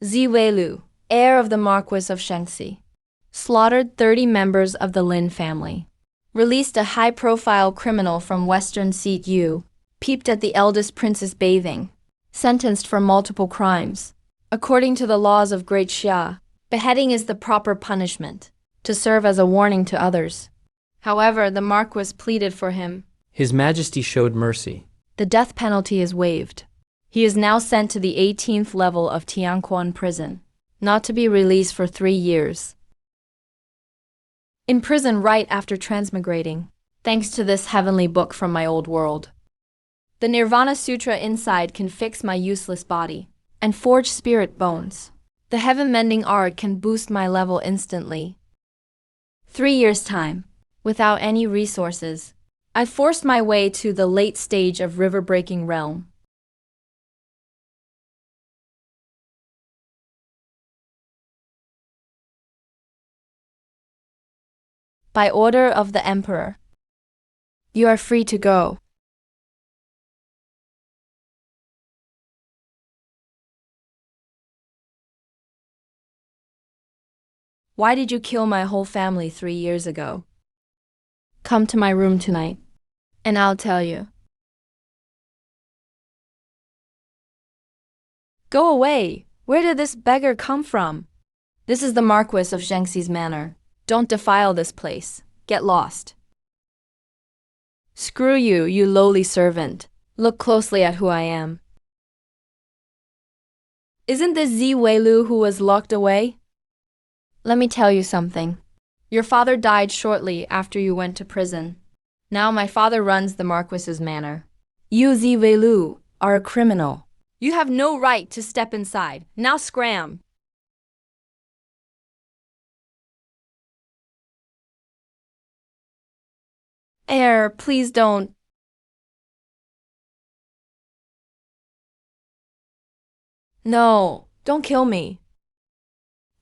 Ziwei, heir of the Marquis of Shanxi, slaughtered 30 members of the Lin family. Released a high-profile criminal from Western Yu, peeped at the eldest princess bathing. Sentenced for multiple crimes. According to the laws of Great Xia, beheading is the proper punishment, to serve as a warning to others. However, the Marquis pleaded for him. His Majesty showed mercy. The death penalty is waived. He is now sent to the 18th level of Tianquan prison, not to be released for 3 years. In prison right after transmigrating, thanks to this heavenly book from my old world. The Nirvana Sutra inside can fix my useless body and forge spirit bones. The heaven-mending art can boost my level instantly. 3 years' time, without any resources, I forced my way to the late stage of river-breaking realm. By order of the Emperor, you are free to go. Why did you kill my whole family 3 years ago? Come to my room tonight, and I'll tell you. Go away! Where did this beggar come from? This is the Marquis of Zhengxi's manor. Don't defile this place. Get lost. Screw you, you lowly servant. Look closely at who I am. Isn't this Ziwei who was locked away? Let me tell you something. Your father died shortly after you went to prison. Now my father runs the Marquis's manor. You, Ziwei, are a criminal. You have no right to step inside. Now scram! Heir, please don't. No, don't kill me.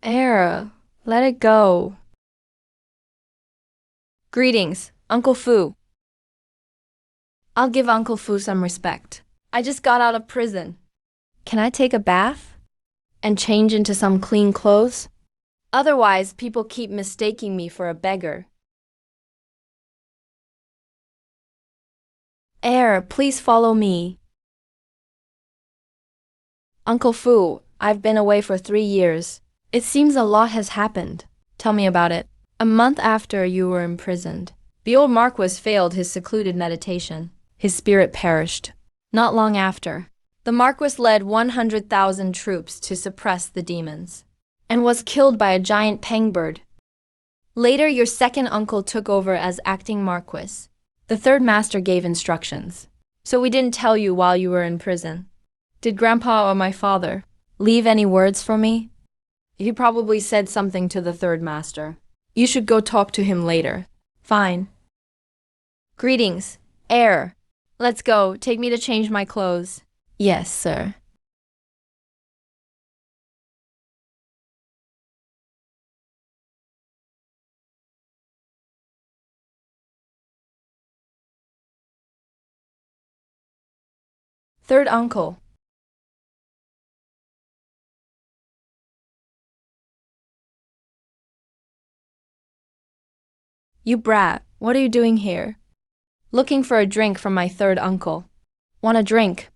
Heir, let it go. Greetings, Uncle Fu. I'll give Uncle Fu some respect. I just got out of prison. Can I take a bath? And change into some clean clothes? Otherwise, people keep mistaking me for a beggar. Heir, please follow me. Uncle Fu, I've been away for 3 years. It seems a lot has happened. Tell me about it. A month after you were imprisoned, the old Marquis failed his secluded meditation. His spirit perished. Not long after, the Marquis led 100,000 troops to suppress the demons, and was killed by a giant pengbird. Later, your second uncle took over as acting Marquis. The third master gave instructions, so we didn't tell you while you were in prison. Did Grandpa or my father leave any words for me? He probably said something to the third master. You should go talk to him later. Fine. Greetings, heir. Let's go. Take me to change my clothes. Yes, sir. Third uncle. You brat, what are you doing here? Looking for a drink from my third uncle. Want a drink?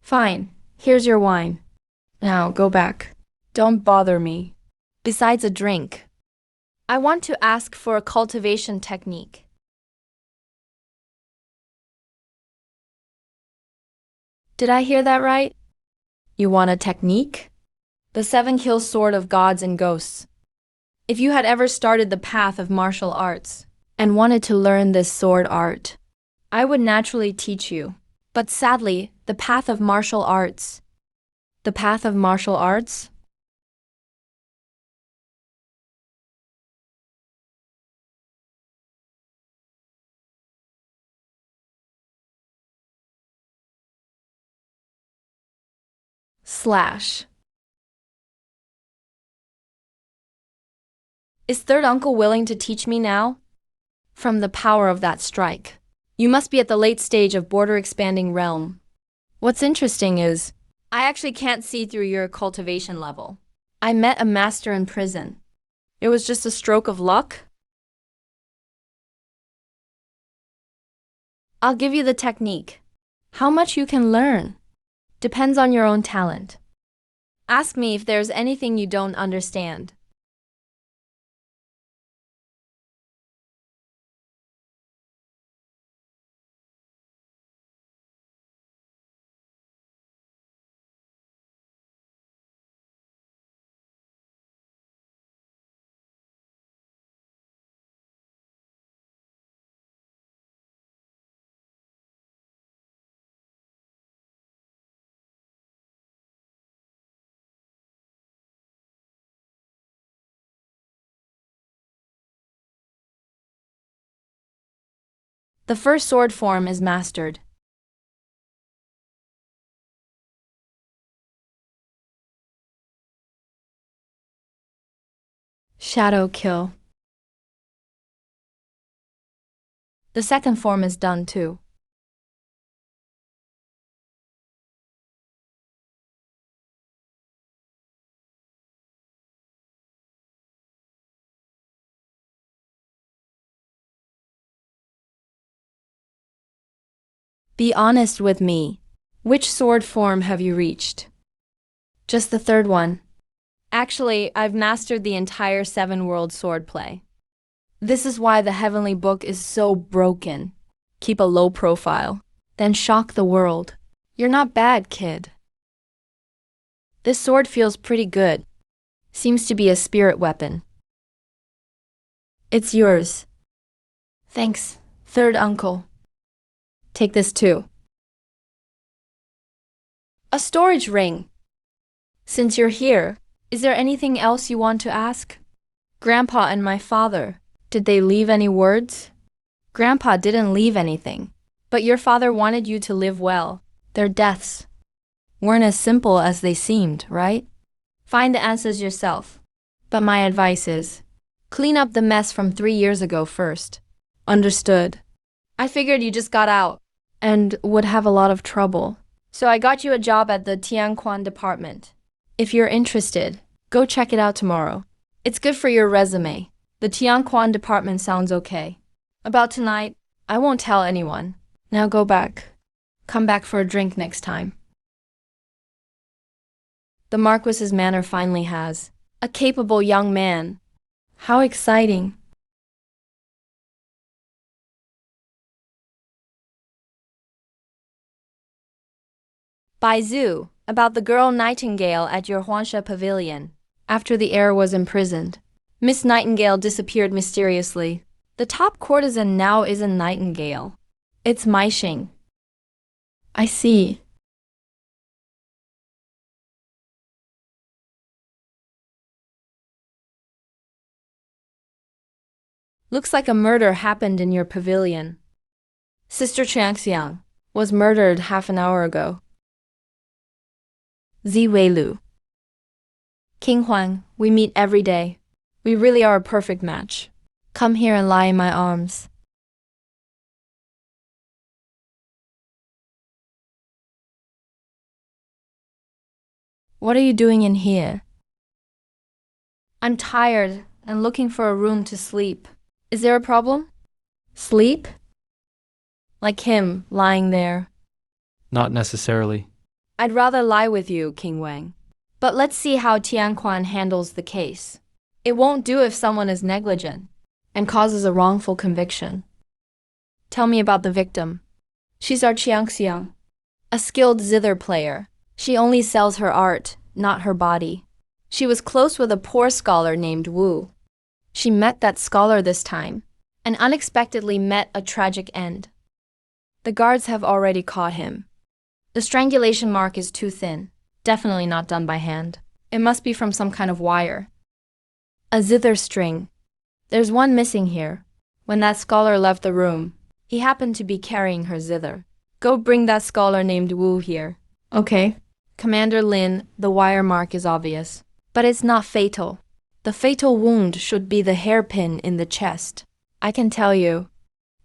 Fine, here's your wine. Now go back. Don't bother me. Besides a drink, I want to ask for a cultivation technique. Did I hear that right? You want a technique? The 7-kill sword of gods and ghosts. If you had ever started the path of martial arts and wanted to learn this sword art, I would naturally teach you. But sadly, the path of martial arts. The path of martial arts? Slash. Is third uncle willing to teach me now? From the power of that strike. You must be at the late stage of border expanding realm. What's interesting is, I actually can't see through your cultivation level. I met a master in prison. It was just a stroke of luck. I'll give you the technique. How much you can learn depends on your own talent. Ask me if there's anything you don't understand. The first sword form is mastered. Shadow kill. The second form is done too. Be honest with me. Which sword form have you reached? Just the third one. Actually, I've mastered the entire 7-world swordplay. This is why the heavenly book is so broken. Keep a low profile, then shock the world. You're not bad, kid. This sword feels pretty good. Seems to be a spirit weapon. It's yours. Thanks, third uncle. Take this too. A storage ring. Since you're here, is there anything else you want to ask? Grandpa and my father, did they leave any words? Grandpa didn't leave anything, but your father wanted you to live well. Their deaths weren't as simple as they seemed, right? Find the answers yourself. But my advice is, clean up the mess from 3 years ago first. Understood. I figured you just got out and would have a lot of trouble. So I got you a job at the Tianquan department. If you're interested, go check it out tomorrow. It's good for your resume. The Tianquan department sounds okay. About tonight, I won't tell anyone. Now go back. Come back for a drink next time. The Marquis's manner finally has. A capable young man. How exciting. By Zhu, about the girl Nightingale at your Huangsha pavilion. After the heir was imprisoned, Miss Nightingale disappeared mysteriously. The top courtesan now isn't Nightingale. It's Maixing. I see. Looks like a murder happened in your pavilion. Sister Chiangxiang was murdered half an hour ago. Ziweilu. King Huang, we meet every day. We really are a perfect match. Come here and lie in my arms. What are you doing in here? I'm tired and looking for a room to sleep. Is there a problem? Sleep? Like him lying there. Not necessarily. I'd rather lie with you, King Wang. But let's see how Tianquan handles the case. It won't do if someone is negligent and causes a wrongful conviction. Tell me about the victim. She's our Chiangxiang, a skilled zither player. She only sells her art, not her body. She was close with a poor scholar named Wu. She met that scholar this time, and unexpectedly met a tragic end. The guards have already caught him. The strangulation mark is too thin, definitely not done by hand. It must be from some kind of wire. A zither string. There's one missing here. When that scholar left the room, he happened to be carrying her zither. Go bring that scholar named Wu here. Okay. Commander Lin, the wire mark is obvious, but it's not fatal. The fatal wound should be the hairpin in the chest. I can tell you,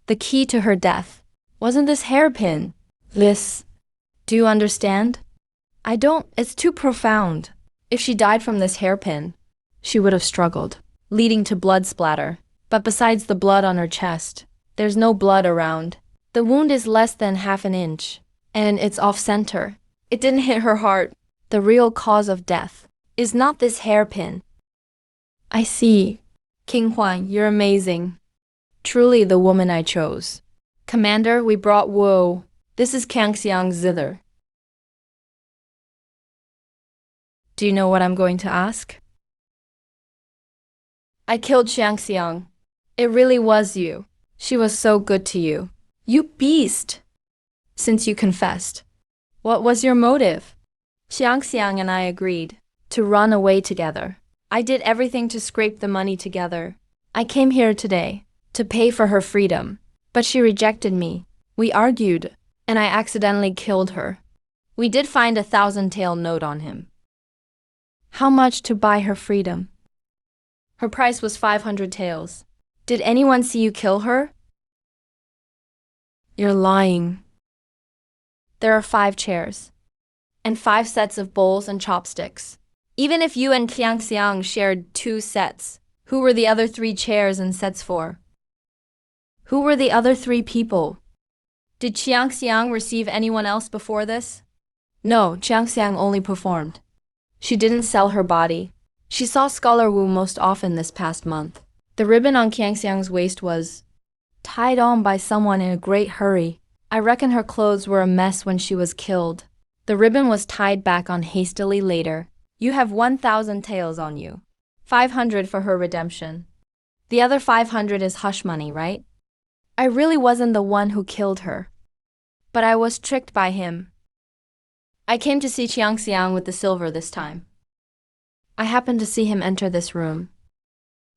the key to her death wasn't this hairpin. This. Do you understand? I don't. It's too profound. If she died from this hairpin, she would have struggled, leading to blood splatter. But besides the blood on her chest, there's no blood around. The wound is less than half an inch, and it's off-center. It didn't hit her heart. The real cause of death is not this hairpin. I see. King Huan, you're amazing. Truly the woman I chose. Commander, we brought Wu. This is Kangxiang's zither. Do you know what I'm going to ask? I killed Xiangxiang. It really was you. She was so good to you. You beast! Since you confessed, what was your motive? Xiangxiang and I agreed to run away together. I did everything to scrape the money together. I came here today to pay for her freedom, but she rejected me. We argued, and I accidentally killed her. We did find a 1,000-tael note on him. How much to buy her freedom? Her price was 500 taels. Did anyone see you kill her? You're lying. There are 5 chairs, and 5 sets of bowls and chopsticks. Even if you and Xiangxiang shared 2 sets, who were the other 3 chairs and sets for? Who were the other 3 people? Did Xiangxiang receive anyone else before this? No, Xiangxiang only performed. She didn't sell her body. She saw Scholar Wu most often this past month. The ribbon on Xiangxiang's waist was tied on by someone in a great hurry. I reckon her clothes were a mess when she was killed. The ribbon was tied back on hastily later. You have 1,000 taels on you. 500 for her redemption. The other 500 is hush money, right? I really wasn't the one who killed her. But I was tricked by him. I came to see Xiangxiang with the silver this time. I happened to see him enter this room.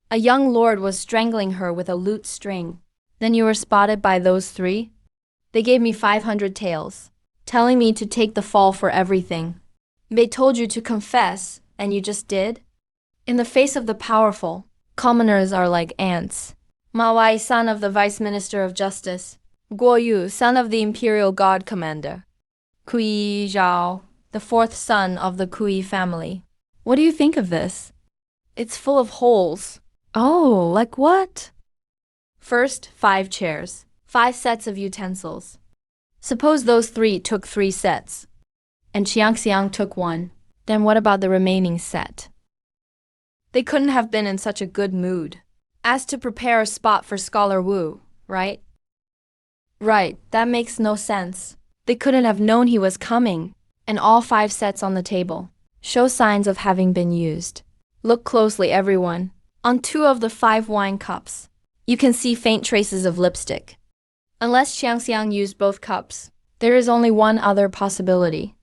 A young lord was strangling her with a lute string. Then you were spotted by those 3? They gave me 500 taels, telling me to take the fall for everything. They told you to confess, and you just did? In the face of the powerful, commoners are like ants. Ma Wai, son of the Vice Minister of Justice. Guo Yu, son of the Imperial Guard Commander. Kui Zhao, the 4th son of the Kui family. What do you think of this? It's full of holes. Oh, like what? First, 5 chairs, 5 sets of utensils. Suppose those 3 took 3 sets, and Xiangxiang took 1. Then what about the remaining set? They couldn't have been in such a good mood as to prepare a spot for Scholar Wu, right? Right, that makes no sense. They couldn't have known he was coming, and all 5 sets on the table show signs of having been used. Look closely, everyone. On 2 of the 5 wine cups, you can see faint traces of lipstick. Unless Xiangxiang used both cups, there is only one other possibility.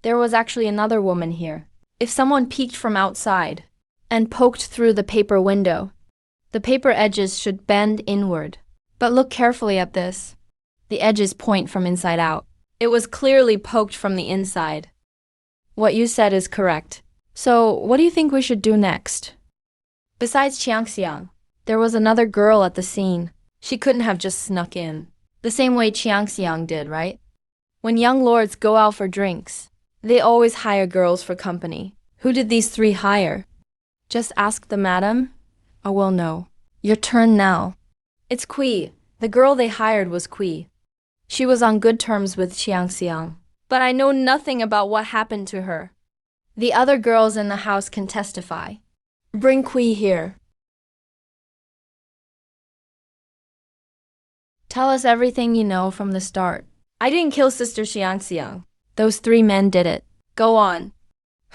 There was actually another woman here. If someone peeked from outside and poked through the paper window, the paper edges should bend inward. But look carefully at this. The edges point from inside out. It was clearly poked from the inside. What you said is correct. So, what do you think we should do next? Besides Xiangxiang, there was another girl at the scene. She couldn't have just snuck in. The same way Xiangxiang did, right? When young lords go out for drinks, they always hire girls for company. Who did these 3 hire? Just ask the madam? Oh, well, no. Your turn now. It's Kui. The girl they hired was Kui. She was on good terms with Xiangxiang. But I know nothing about what happened to her. The other girls in the house can testify. Bring Kui here. Tell us everything you know from the start. I didn't kill Sister Xiangxiang. Those 3 men did it. Go on.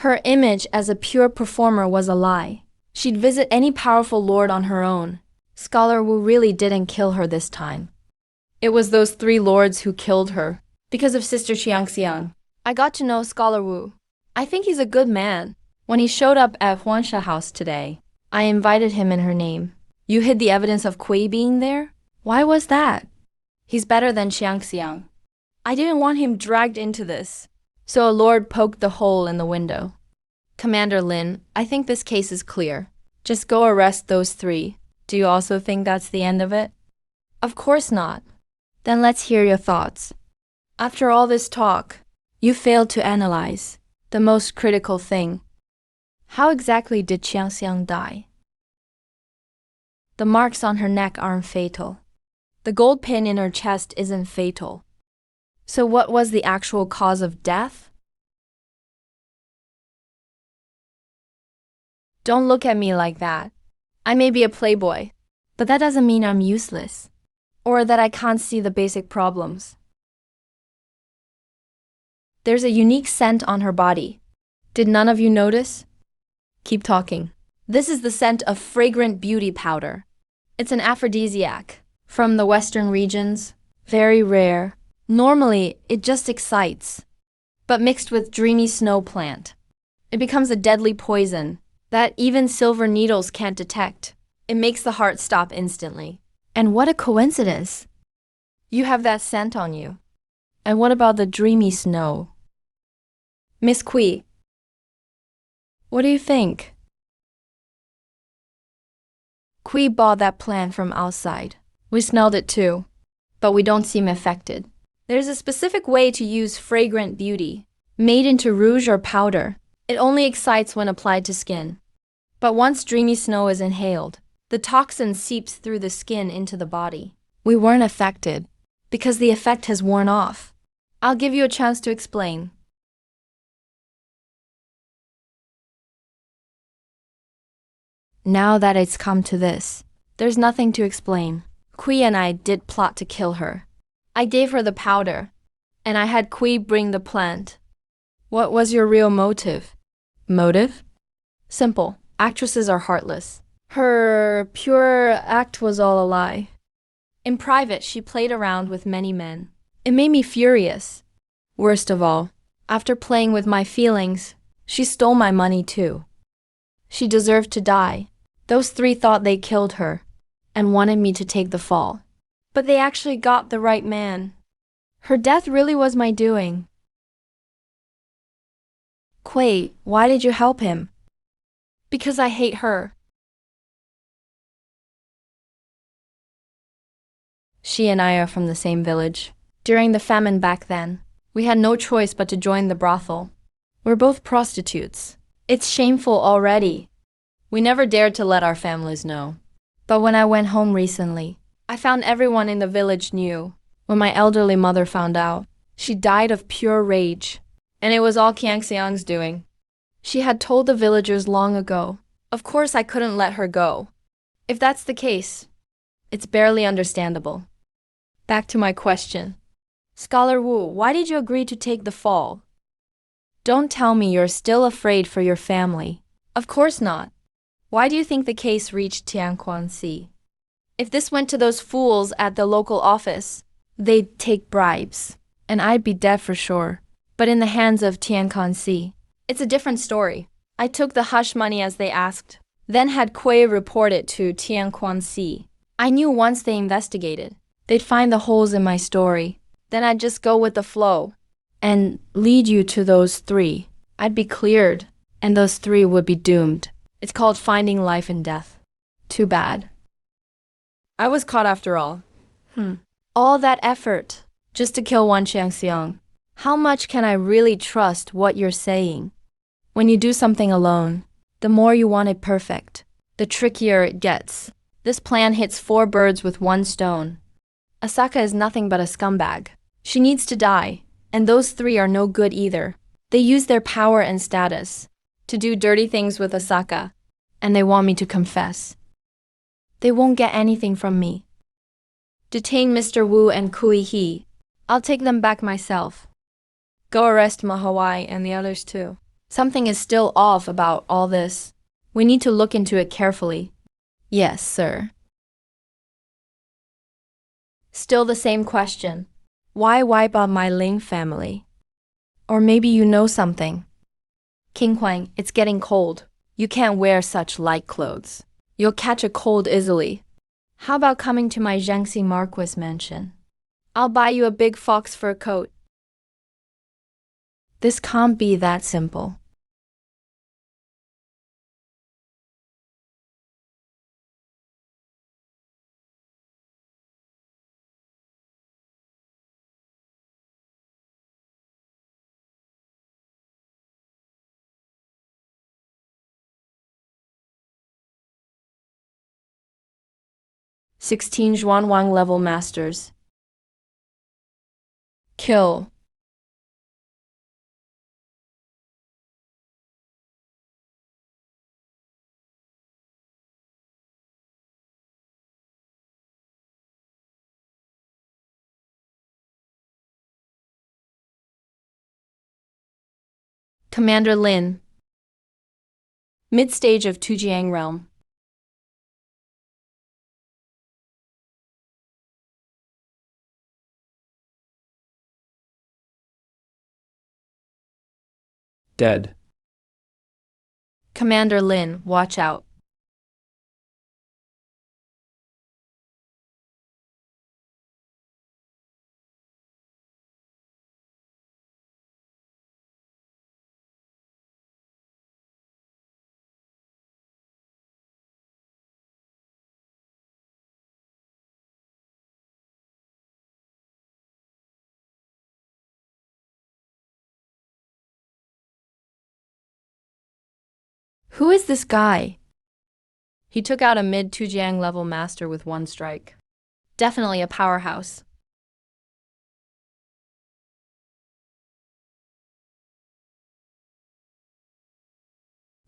Her image as a pure performer was a lie. She'd visit any powerful lord on her own. Scholar Wu really didn't kill her this time. It was those 3 lords who killed her, because of Sister Xiangxiang. I got to know Scholar Wu. I think he's a good man. When he showed up at Huansha House today, I invited him in her name. You hid the evidence of Kui being there? Why was that? He's better than Xiangxiang. I didn't want him dragged into this. So a lord poked the hole in the window. Commander Lin, I think this case is clear. Just go arrest those 3. Do you also think that's the end of it? Of course not. Then let's hear your thoughts. After all this talk, You failed to analyze the most critical thing. How exactly did Qiangxiang die? The marks on her neck aren't fatal. The gold pin in her chest isn't fatal. So what was the actual cause of death? Don't look at me like that. I may be a playboy, but that doesn't mean I'm useless, or that I can't see the basic problems. There's a unique scent on her body. Did none of you notice? Keep talking. This is the scent of fragrant beauty powder. It's an aphrodisiac from the western regions, very rare. Normally, it just excites, but mixed with dreamy snow plant, it becomes a deadly poison that even silver needles can't detect. It makes the heart stop instantly. And what a coincidence! You have that scent on you. And what about the dreamy snow? Miss Kui, what do you think? Kui bought that plant from outside. We smelled it too, but we don't seem affected. There's a specific way to use fragrant beauty, made into rouge or powder. It only excites when applied to skin. But once dreamy snow is inhaled, the toxin seeps through the skin into the body. We weren't affected, because the effect has worn off. I'll give you a chance to explain. Now that it's come to this, there's nothing to explain. Kui and I did plot to kill her. I gave her the powder, and I had Kui bring the plant. What was your real motive? Motive? Simple. Actresses are heartless. Her pure act was all a lie. In private, she played around with many men. It made me furious. Worst of all, after playing with my feelings, she stole my money too. She deserved to die. Those three thought they killed her and wanted me to take the fall. But they actually got the right man. Her death really was my doing. Kui, why did you help him? Because I hate her. She and I are from the same village. During the famine back then, we had no choice but to join the brothel. We're both prostitutes. It's shameful already. We never dared to let our families know. But when I went home recently, I found everyone in the village knew. When my elderly mother found out, she died of pure rage. And it was all Qiangxiang's doing. She had told the villagers long ago. Of course I couldn't let her go. If that's the case, it's barely understandable. Back to my question. Scholar Wu, why did you agree to take the fall? Don't tell me you're still afraid for your family. Of course not. Why do you think the case reached Tianquanxi? If this went to those fools at the local office, they'd take bribes, and I'd be dead for sure. But in the hands of Tianquanxi, it's a different story. I took the hush money as they asked, then had Kui report it to Tianquanxi. I knew once they investigated, they'd find the holes in my story. Then I'd just go with the flow and lead you to those three. I'd be cleared, and those three would be doomed. It's called finding life in death. Too bad. I was caught after all. All that effort, just to kill one Qiangxiang. How much can I really trust what you're saying? When you do something alone, the more you want it perfect, the trickier it gets. This plan hits 4 birds with 1 stone. Asaka is nothing but a scumbag. She needs to die, and those 3 are no good either. They use their power and status to do dirty things with Asaka, and they want me to confess. They won't get anything from me. Detain Mr. Wu and Kui He. I'll take them back myself. Go arrest Mahawai and the others too. Something is still off about all this. We need to look into it carefully. Yes, sir. Still the same question. Why wipe out my Ling family? Or maybe you know something. King Huang, it's getting cold. You can't wear such light clothes. You'll catch a cold easily. How about coming to my Jiangxi Marquis mansion? I'll buy you a big fox fur coat. This can't be that simple. 16 Zhuanwang level masters. Kill. Commander Lin. Mid-stage of Tujiang realm. Dead. Commander Lin, watch out. Who is this guy? He took out a mid-Tujiang level master with one strike. Definitely a powerhouse.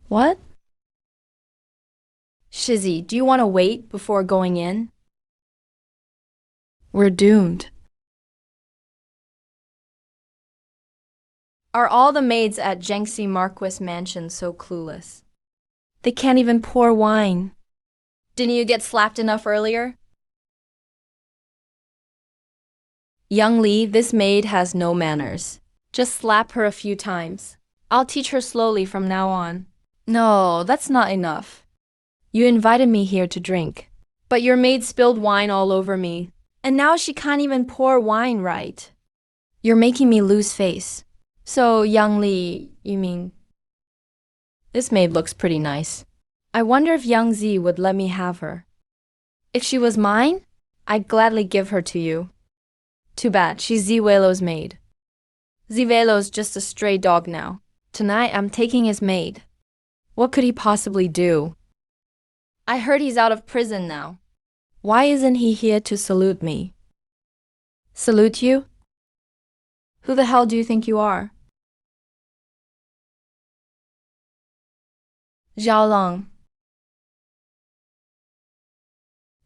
What? Shizzy, do you want to wait before going in? We're doomed. Are all the maids at Jiangxi Marquis Mansion so clueless? They can't even pour wine. Didn't you get slapped enough earlier? Young Li, this maid has no manners. Just slap her a few times. I'll teach her slowly from now on. No, that's not enough. You invited me here to drink. But your maid spilled wine all over me. And now she can't even pour wine right. You're making me lose face. So, Young Li, you mean? This maid looks pretty nice. I wonder if Young Zi would let me have her. If she was mine, I'd gladly give her to you. Too bad, she's Ziwelo's maid. Ziwelo's just a stray dog now. Tonight I'm taking his maid. What could he possibly do? I heard he's out of prison now. Why isn't he here to salute me? Salute you? Who the hell do you think you are? Xiaolong.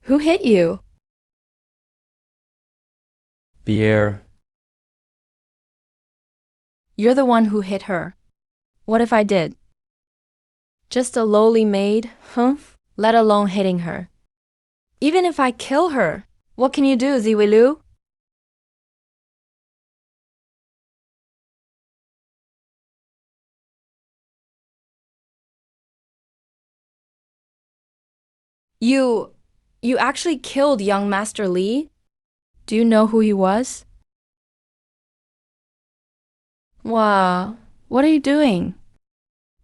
Who hit you? Pierre. You're the one who hit her. What if I did? Just a lowly maid, humph, let alone hitting her. Even if I kill her, what can you do, Ziwilu? You actually killed young Master Li? Do you know who he was? Wow, what are you doing?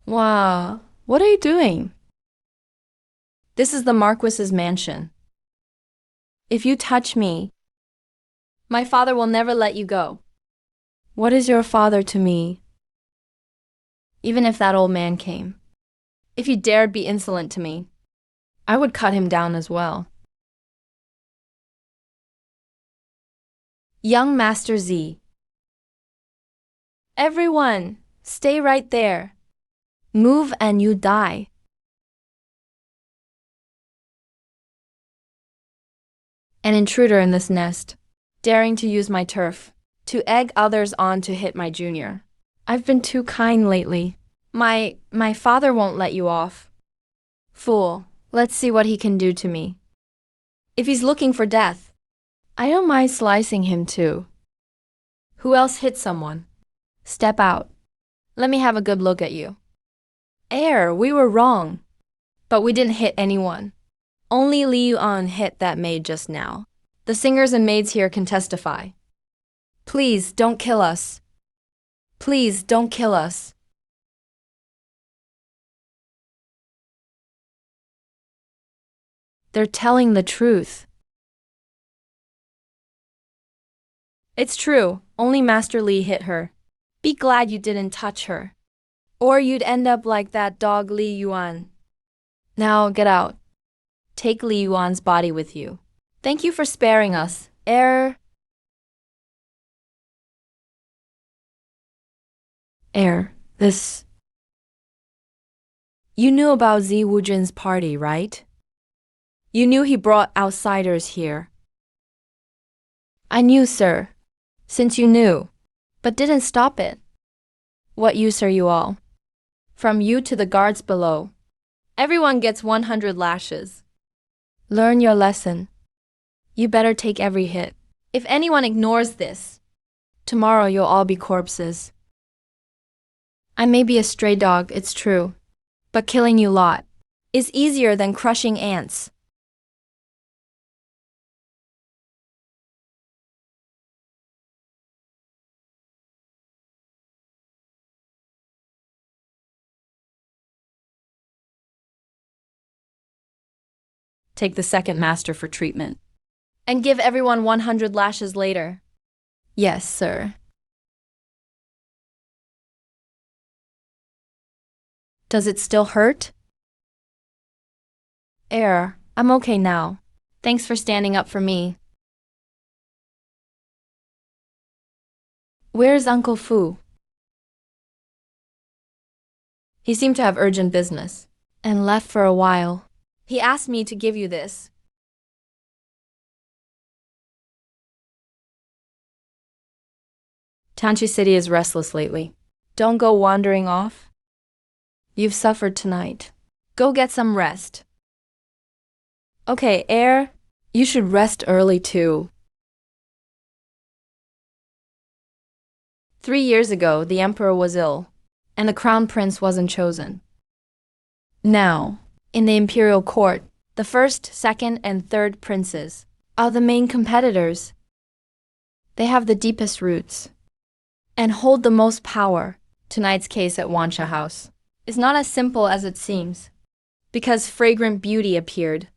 Wow, what are you doing? This is the Marquis's mansion. If you touch me, my father will never let you go. What is your father to me? Even if that old man came. If you dared be insolent to me, I would cut him down as well. Young Master Z. Everyone, stay right there. Move and you die. An intruder in this nest, daring to use my turf, to egg others on to hit my junior. I've been too kind lately. My father won't let you off. Fool, let's see what he can do to me. If he's looking for death, I don't mind slicing him too. Who else hit someone? Step out. Let me have a good look at you. Air, we were wrong. But we didn't hit anyone. Only Li Yuan hit that maid just now. The singers and maids here can testify. Please, don't kill us. Please, don't kill us. They're telling the truth. It's true, only Master Li hit her. Be glad you didn't touch her. Or you'd end up like that dog Li Yuan. Now get out. Take Li Yuan's body with you. Thank you for sparing us. Heir. This. You knew about Zi Wujin's party, right? You knew he brought outsiders here. I knew, sir. Since you knew. But didn't stop it. What use are you all? From you to the guards below. Everyone gets 100 lashes. Learn your lesson. You better take every hit. If anyone ignores this, tomorrow you'll all be corpses. I may be a stray dog, it's true. But killing you lot is easier than crushing ants. Take the second master for treatment. And give everyone 100 lashes later. Yes, sir. Does it still hurt? Heir, I'm okay now. Thanks for standing up for me. Where's Uncle Fu? He seemed to have urgent business and left for a while. He asked me to give you this. Tanchi City is restless lately. Don't go wandering off. You've suffered tonight. Go get some rest. Okay, Heir, you should rest early too. 3 years ago, the emperor was ill, and the crown prince wasn't chosen. Now, in the imperial court, the first, second, and third princes are the main competitors. They have the deepest roots and hold the most power. Tonight's case at Wansha House is not as simple as it seems. Because fragrant beauty appeared.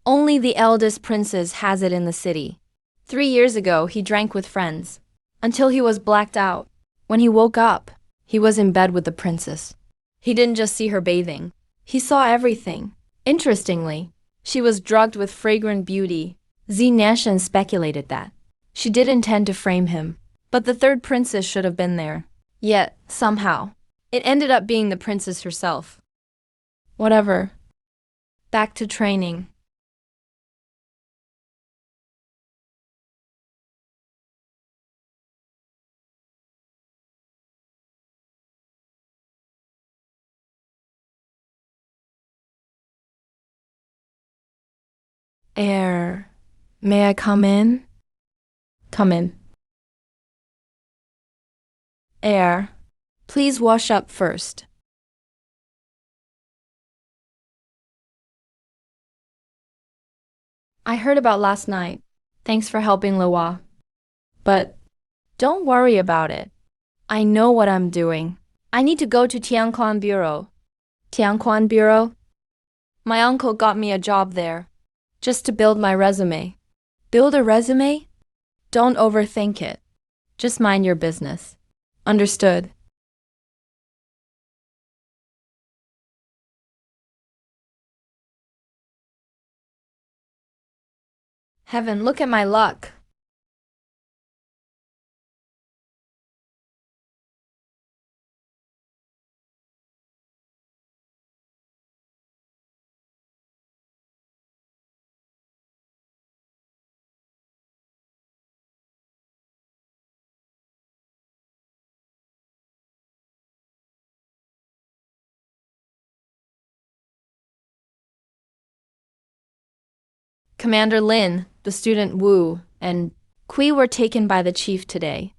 Only the eldest princess has it in the city. 3 years ago, he drank with friends until he was blacked out. When he woke up, he was in bed with the princess. He didn't just see her bathing. He saw everything. Interestingly, she was drugged with fragrant beauty. Zi Nanshan speculated that she did intend to frame him, but the third princess should have been there. Yet, somehow, it ended up being the princess herself. Whatever. Back to training. Heir, may I come in? Come in. Heir, please wash up first. I heard about last night. Thanks for helping Lewa. But don't worry about it. I know what I'm doing. I need to go to Tianquan Bureau. Tianquan Bureau? My uncle got me a job there, just to build my resume. Build a resume? Don't overthink it. Just mind your business. Understood. Heaven, look at my luck. Commander Lin, the student Wu, and Kui were taken by the chief today.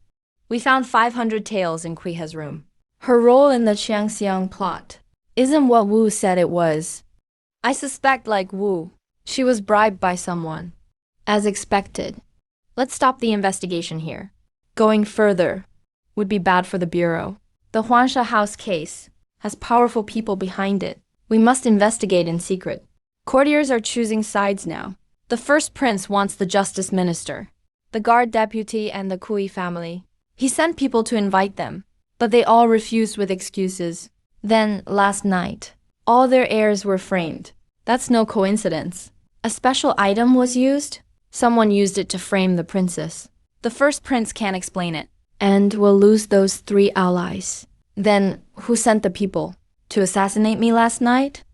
We found 500 taels in Kui's room. Her role in the Qiangxiang plot isn't what Wu said it was. I suspect, like Wu, she was bribed by someone. As expected. Let's stop the investigation here. Going further would be bad for the Bureau. The Huansha House case has powerful people behind it. We must investigate in secret. Courtiers are choosing sides now. The first prince wants the justice minister, the guard deputy, and the Kui family. He sent people to invite them, but they all refused with excuses. Then, last night, all their heirs were framed. That's no coincidence. A special item was used? Someone used it to frame the princess. The first prince can't explain it. And we'll lose those 3 allies. Then, who sent the people? To assassinate me last night?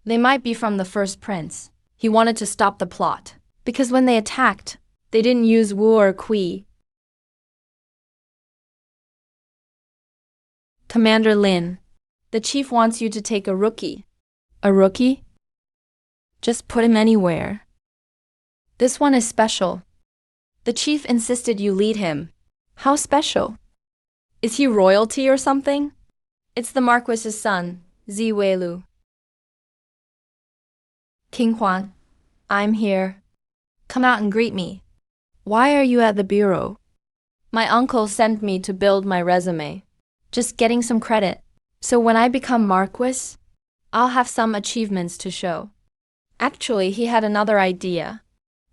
They might be from the first prince. He wanted to stop the plot. Because when they attacked, they didn't use Wu or Kui. Commander Lin, the chief wants you to take a rookie. A rookie? Just put him anywhere. This one is special. The chief insisted you lead him. How special? Is he royalty or something? It's the Marquis's son, Zi Weilu. King Huan, I'm here. Come out and greet me. Why are you at the bureau? My uncle sent me to build my resume. Just getting some credit. So when I become Marquis, I'll have some achievements to show. Actually, he had another idea.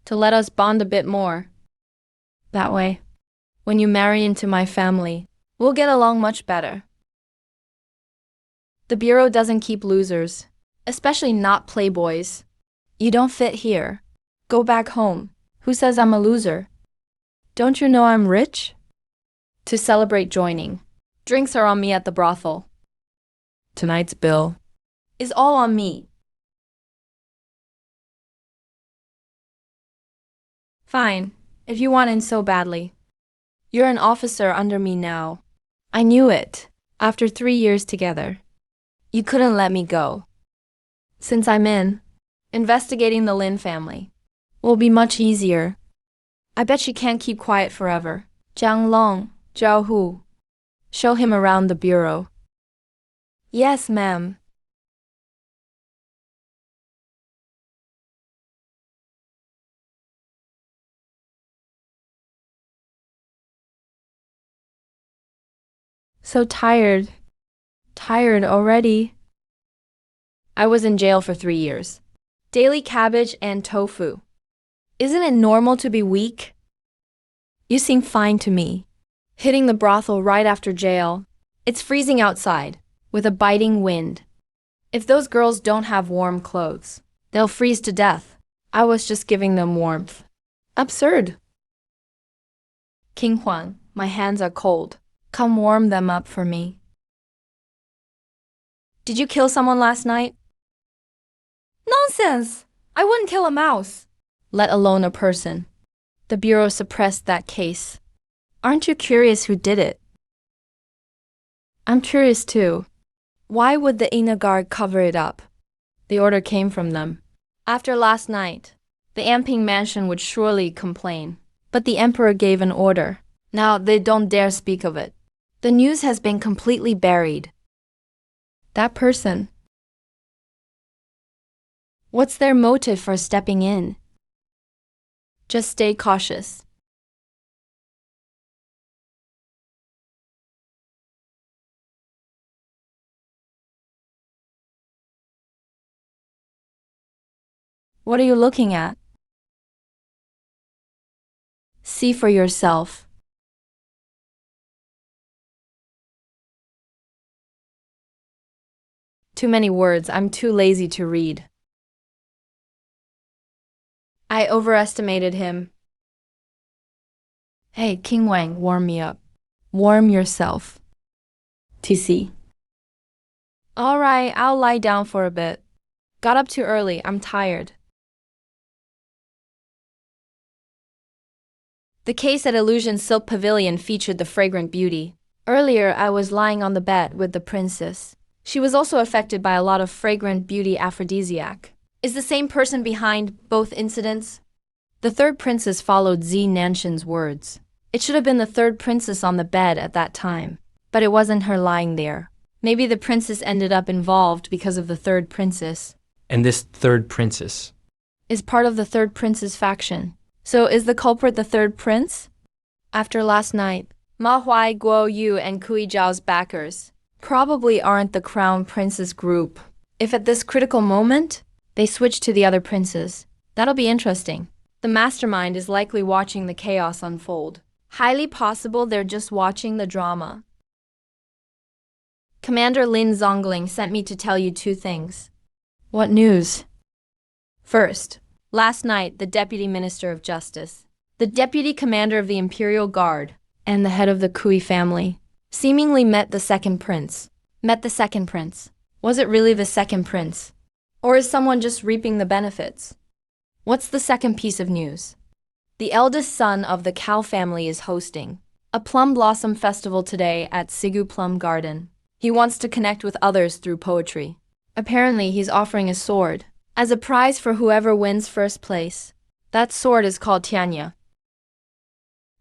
To let us bond a bit more. That way, when you marry into my family, we'll get along much better. The bureau doesn't keep losers, especially not playboys. You don't fit here. Go back home. Who says I'm a loser? Don't you know I'm rich? To celebrate joining. Drinks are on me at the brothel. Tonight's bill is all on me. Fine, if you want in so badly. You're an officer under me now. I knew it, after 3 years together. You couldn't let me go. Since I'm in, investigating the Lin family will be much easier. I bet she can't keep quiet forever. Jiang Long, Zhao Hu. Show him around the bureau. Yes, ma'am. So tired. Tired already. I was in jail for 3 years. Daily cabbage and tofu. Isn't it normal to be weak? You seem fine to me. Hitting the brothel right after jail. It's freezing outside, with a biting wind. If those girls don't have warm clothes, they'll freeze to death. I was just giving them warmth. Absurd. King Huan, my hands are cold. Come warm them up for me. Did you kill someone last night? Nonsense! I wouldn't kill a mouse, let alone a person. The bureau suppressed that case. Aren't you curious who did it? I'm curious too. Why would the Ina Guard cover it up? The order came from them. After last night, the Anping mansion would surely complain. But the emperor gave an order. Now they don't dare speak of it. The news has been completely buried. That person. What's their motive for stepping in? Just stay cautious. What are you looking at? See for yourself. Too many words, I'm too lazy to read. I overestimated him. Hey, King Wang, warm me up. Warm yourself. TC. All right, I'll lie down for a bit. Got up too early, I'm tired. The case at Illusion Silk Pavilion featured the fragrant beauty. Earlier, I was lying on the bed with the princess. She was also affected by a lot of fragrant beauty aphrodisiac. Is the same person behind both incidents? The third princess followed Zi Nanshan's words. It should have been the third princess on the bed at that time, but it wasn't her lying there. Maybe the princess ended up involved because of the third princess. And this third princess Is part of the third prince's faction. So is the culprit the third prince? After last night, Ma Huai, Guo Yu, and Kui Zhao's backers probably aren't the crown prince's group. If at this critical moment, they switch to the other princes, that'll be interesting. The mastermind is likely watching the chaos unfold. Highly possible they're just watching the drama. Commander Lin Zongling sent me to tell you 2 things. What news? First, Last night, the Deputy Minister of Justice, the Deputy Commander of the Imperial Guard, and the head of the Kui family seemingly met the second prince. Met the second prince. Was it really the second prince? Or is someone just reaping the benefits? What's the second piece of news? The eldest son of the Cao family is hosting a plum blossom festival today at Sigu Plum Garden. He wants to connect with others through poetry. Apparently, he's offering a sword as a prize for whoever wins first place. That sword is called Tianya.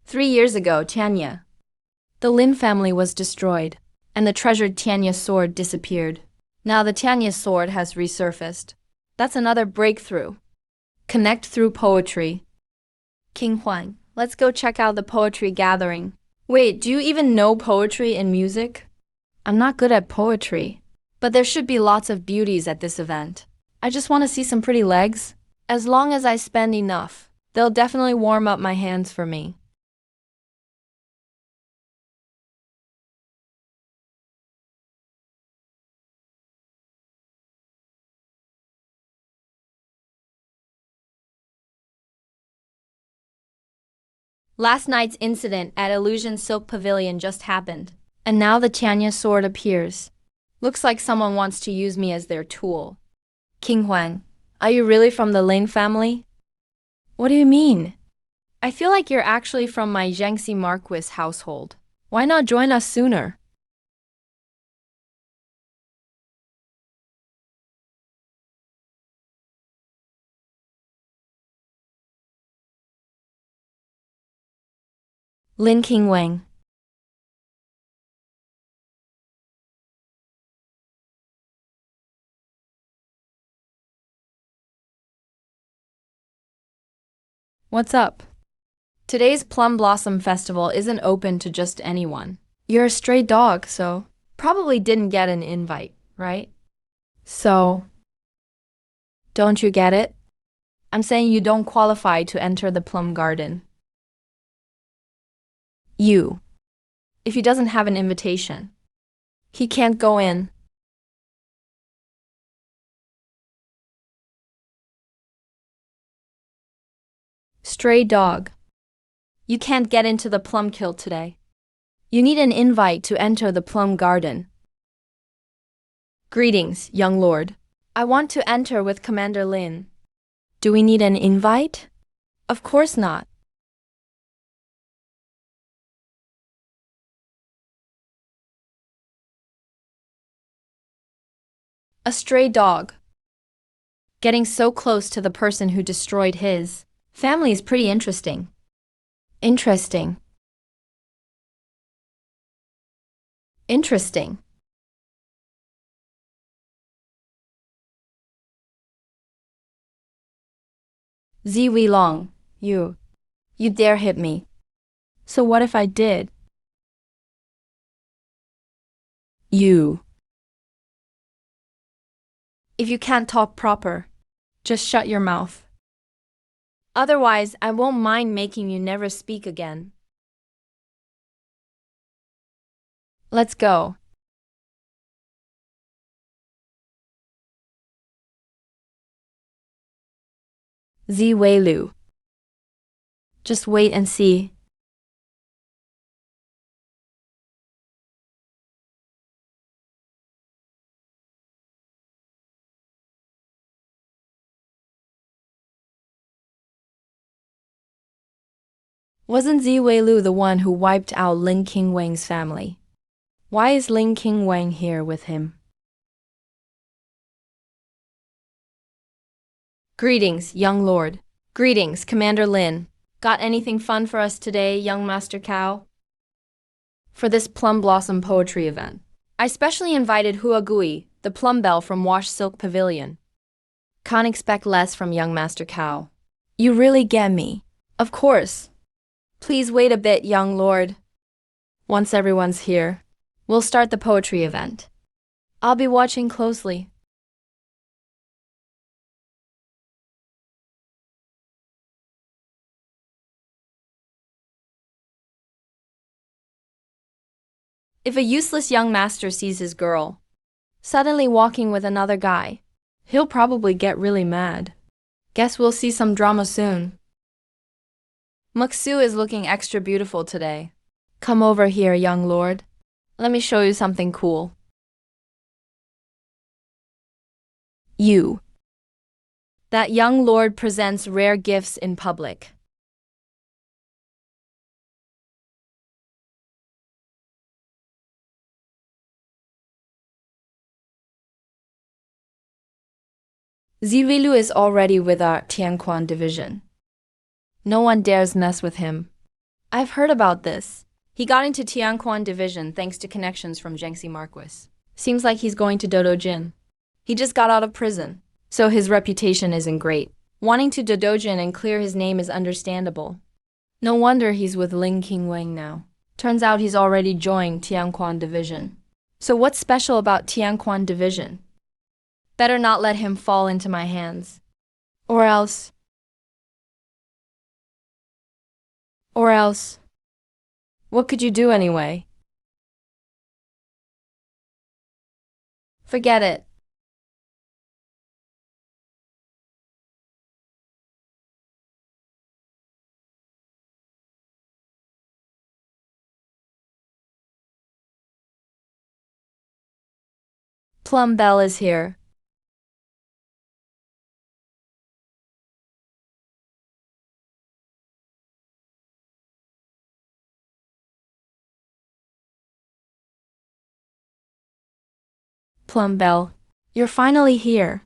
3 years ago, Tianya, the Lin family was destroyed, and the treasured Tianya sword disappeared. Now the Tianya sword has resurfaced. That's another breakthrough. Connect through poetry. King Huang, let's go check out the poetry gathering. Wait, do you even know poetry and music? I'm not good at poetry, but there should be lots of beauties at this event. I just want to see some pretty legs. As long as I spend enough, they'll definitely warm up my hands for me. Last night's incident at Illusion Silk Pavilion just happened, and now the Tianya sword appears. Looks like someone wants to use me as their tool. King Huang, are you really from the Lin family? What do you mean? I feel like you're actually from my Jiangxi Marquis household. Why not join us sooner? Lin King Wang. What's up? Today's Plum Blossom Festival isn't open to just anyone. You're a stray dog, so probably didn't get an invite, right? So, don't you get it? I'm saying you don't qualify to enter the plum garden. You. If he doesn't have an invitation, he can't go in. Stray dog. You can't get into the plum kill today. You need an invite to enter the plum garden. Greetings, young lord. I want to enter with Commander Lin. Do we need an invite? Of course not. A stray dog. Getting so close to the person who destroyed his family is pretty interesting. Interesting. Interesting. Ziwi Long, you dare hit me. So what if I did? You. If you can't talk proper, just shut your mouth. Otherwise, I won't mind making you never speak again. Let's go. Ziwei Lu. Just wait and see. Wasn't Ziwei Lu the one who wiped out Lin King Wang's family? Why is Lin King Wang here with him? Greetings, young lord. Greetings, Commander Lin. Got anything fun for us today, young Master Cao? For this Plum Blossom poetry event, I specially invited Hua Gui, the plum bell from Wash Silk Pavilion. Can't expect less from young Master Cao. You really get me. Of course. Please wait a bit, young lord. Once everyone's here, we'll start the poetry event. I'll be watching closely. If a useless young master sees his girl suddenly walking with another guy, he'll probably get really mad. Guess we'll see some drama soon. Muksu is looking extra beautiful today. Come over here, young lord. Let me show you something cool. You. That young lord presents rare gifts in public. Zivilu is already with our Tianquan division. No one dares mess with him. I've heard about this. He got into Tianquan division thanks to connections from Jiangxi Marquis. Seems like he's going to Dodo Jin. He just got out of prison, so his reputation isn't great. Wanting to Dodo Jin and clear his name is understandable. No wonder he's with Ling Qingwang now. Turns out he's already joined Tianquan division. So what's special about Tianquan division? Better not let him fall into my hands. Or else. What could you do anyway? Forget it. Plum Bell is here. Plum Bell, you're finally here.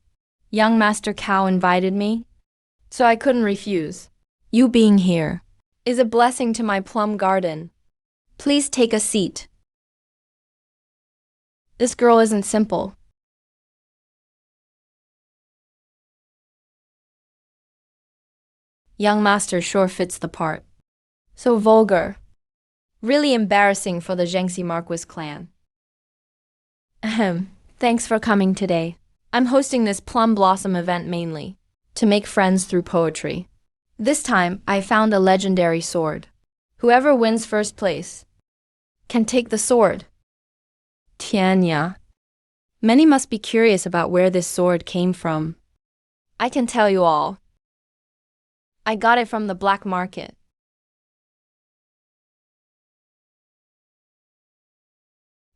Young Master Cow invited me, so I couldn't refuse. You being here is a blessing to my plum garden. Please take a seat. This girl isn't simple. Young Master sure fits the part. So vulgar. Really embarrassing for the Jiangxi Marquis clan. Ahem. Thanks for coming today. I'm hosting this Plum Blossom event mainly to make friends through poetry. This time, I found a legendary sword. Whoever wins first place can take the sword. Tianya. Many must be curious about where this sword came from. I can tell you all. I got it from the black market.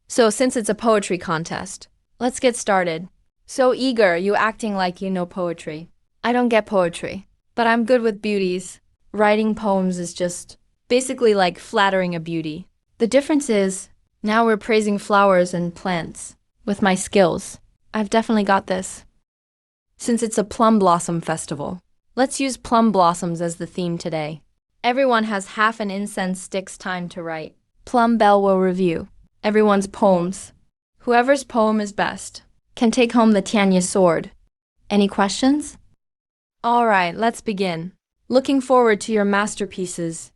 So since it's a poetry contest, let's get started. So eager, you acting like you know poetry. I don't get poetry, but I'm good with beauties. Writing poems is just basically like flattering a beauty. The difference is, now we're praising flowers and plants. With my skills, I've definitely got this. Since it's a plum blossom festival, let's use plum blossoms as the theme today. Everyone has half an incense stick's time to write. Plum Bell will review everyone's poems. Whoever's poem is best can take home the Tianya sword. Any questions? All right, let's begin. Looking forward to your masterpieces.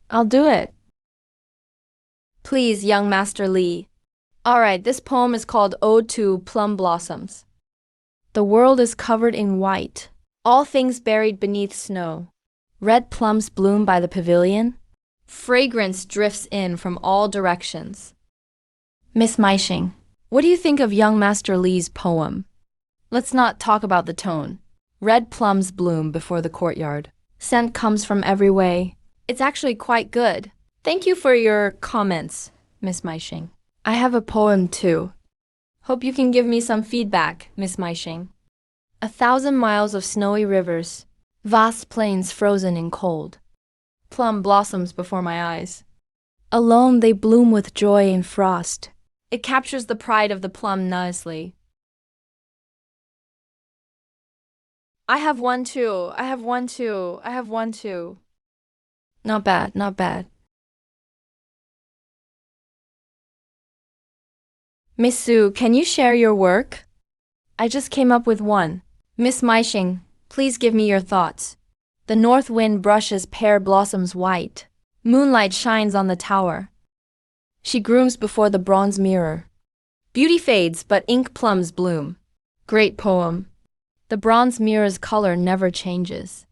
I'll do it. Please, young Master Lee. All right, this poem is called Ode to Plum Blossoms. The world is covered in white, all things buried beneath snow. Red plums bloom by the pavilion. Fragrance drifts in from all directions. Miss Meishing, what do you think of young Master Lee's poem? Let's not talk about the tone. Red plums bloom before the courtyard. Scent comes from every way. It's actually quite good. Thank you for your comments, Miss Meishing. I have a poem too. Hope you can give me some feedback, Miss Meishing. 1,000 miles of snowy rivers, vast plains frozen in cold. Plum blossoms before my eyes. Alone they bloom with joy in frost. It captures the pride of the plum nicely. I have one too. Not bad, not bad. Miss Su, can you share your work? I just came up with one. Miss Meishing, please give me your thoughts. The north wind brushes pear blossoms white. Moonlight shines on the tower. She grooms before the bronze mirror. Beauty fades, but ink plums bloom. Great poem. The bronze mirror's color never changes.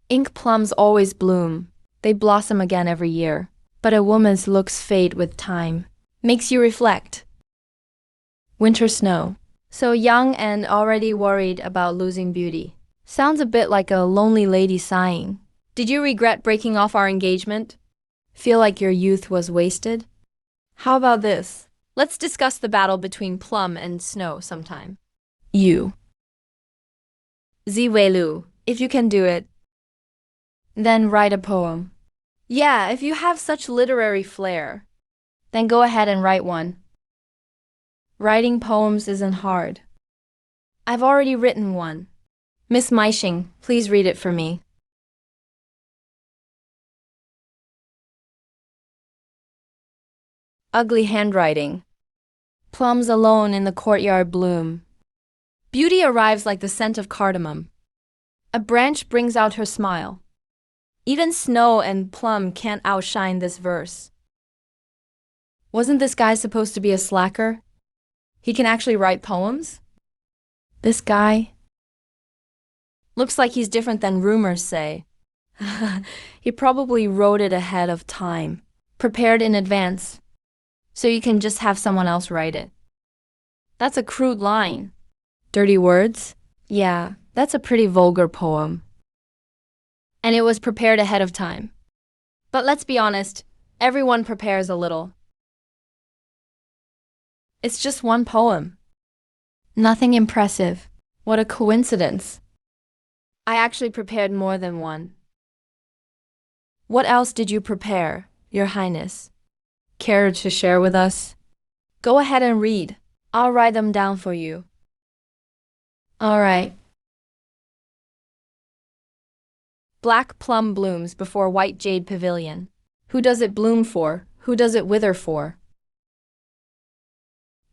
Ink plums always bloom. They blossom again every year. But a woman's looks fade with time. Makes you reflect. Winter snow. So young and already worried about losing beauty. Sounds a bit like a lonely lady sighing. Did you regret breaking off our engagement? Feel like your youth was wasted? How about this? Let's discuss the battle between plum and snow sometime. You. Ziwei, if you can do it, then write a poem. Yeah, if you have such literary flair, then go ahead and write one. Writing poems isn't hard. I've already written one. Miss Meishing, please read it for me. Ugly handwriting. Plums alone in the courtyard bloom. Beauty arrives like the scent of cardamom. A branch brings out her smile. Even snow and plum can't outshine this verse. Wasn't this guy supposed to be a slacker? He can actually write poems? This guy? Looks like he's different than rumors say. He probably wrote it ahead of time, prepared in advance, so you can just have someone else write it. That's a crude line. Dirty words? Yeah, that's a pretty vulgar poem. And it was prepared ahead of time. But let's be honest, everyone prepares a little. It's just one poem. Nothing impressive. What a coincidence. I actually prepared more than one. What else did you prepare, Your Highness? Care to share with us? Go ahead and read. I'll write them down for you. All right. Black plum blooms before white jade pavilion. Who does it bloom for? Who does it wither for?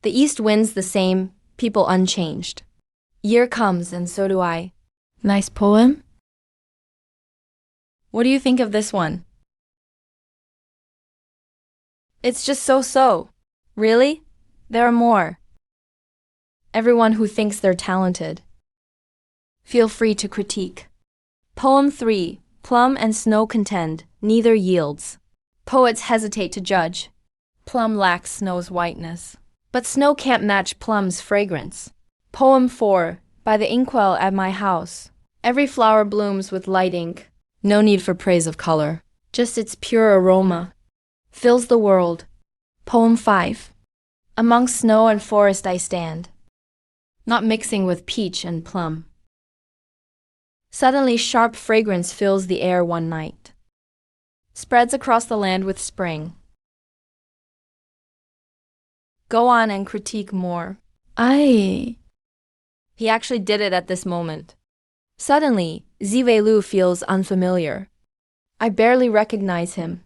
The east wind's the same, people unchanged. Year comes and so do I. Nice poem? What do you think of this one? It's just so-so. Really? There are more. Everyone who thinks they're talented. Feel free to critique. Poem 3. Plum and snow contend, neither yields. Poets hesitate to judge. Plum lacks snow's whiteness. But snow can't match plum's fragrance. Poem 4. By the inkwell at my house. Every flower blooms with light ink. No need for praise of color. Just its pure aroma. Fills the world. Poem 5. Among snow and forest I stand. Not mixing with peach and plum. Suddenly sharp fragrance fills the air one night. Spreads across the land with spring. Go on and critique more. He actually did it at this moment. Suddenly, Ziwei feels unfamiliar. I barely recognize him.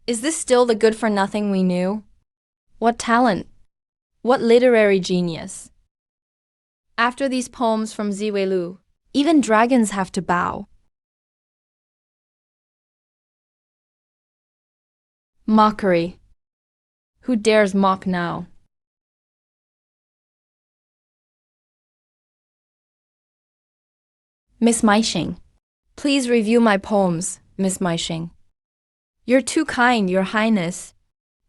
Is this still the good-for-nothing we knew? What talent? What literary genius? After these poems from Ziwei, even dragons have to bow. Mockery. Who dares mock now? Miss Meishing. Please review my poems, Miss Meishing. You're too kind, Your Highness.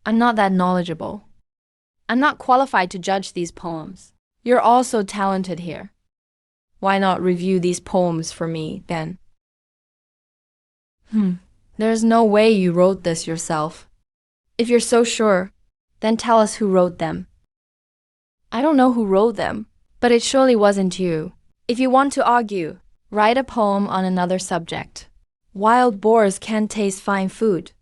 I'm not that knowledgeable. I'm not qualified to judge these poems. You're all so talented here. Why not review these poems for me, then? There's no way you wrote this yourself. If you're so sure, then tell us who wrote them. I don't know who wrote them, but it surely wasn't you. If you want to argue, write a poem on another subject. Wild boars can't taste fine food.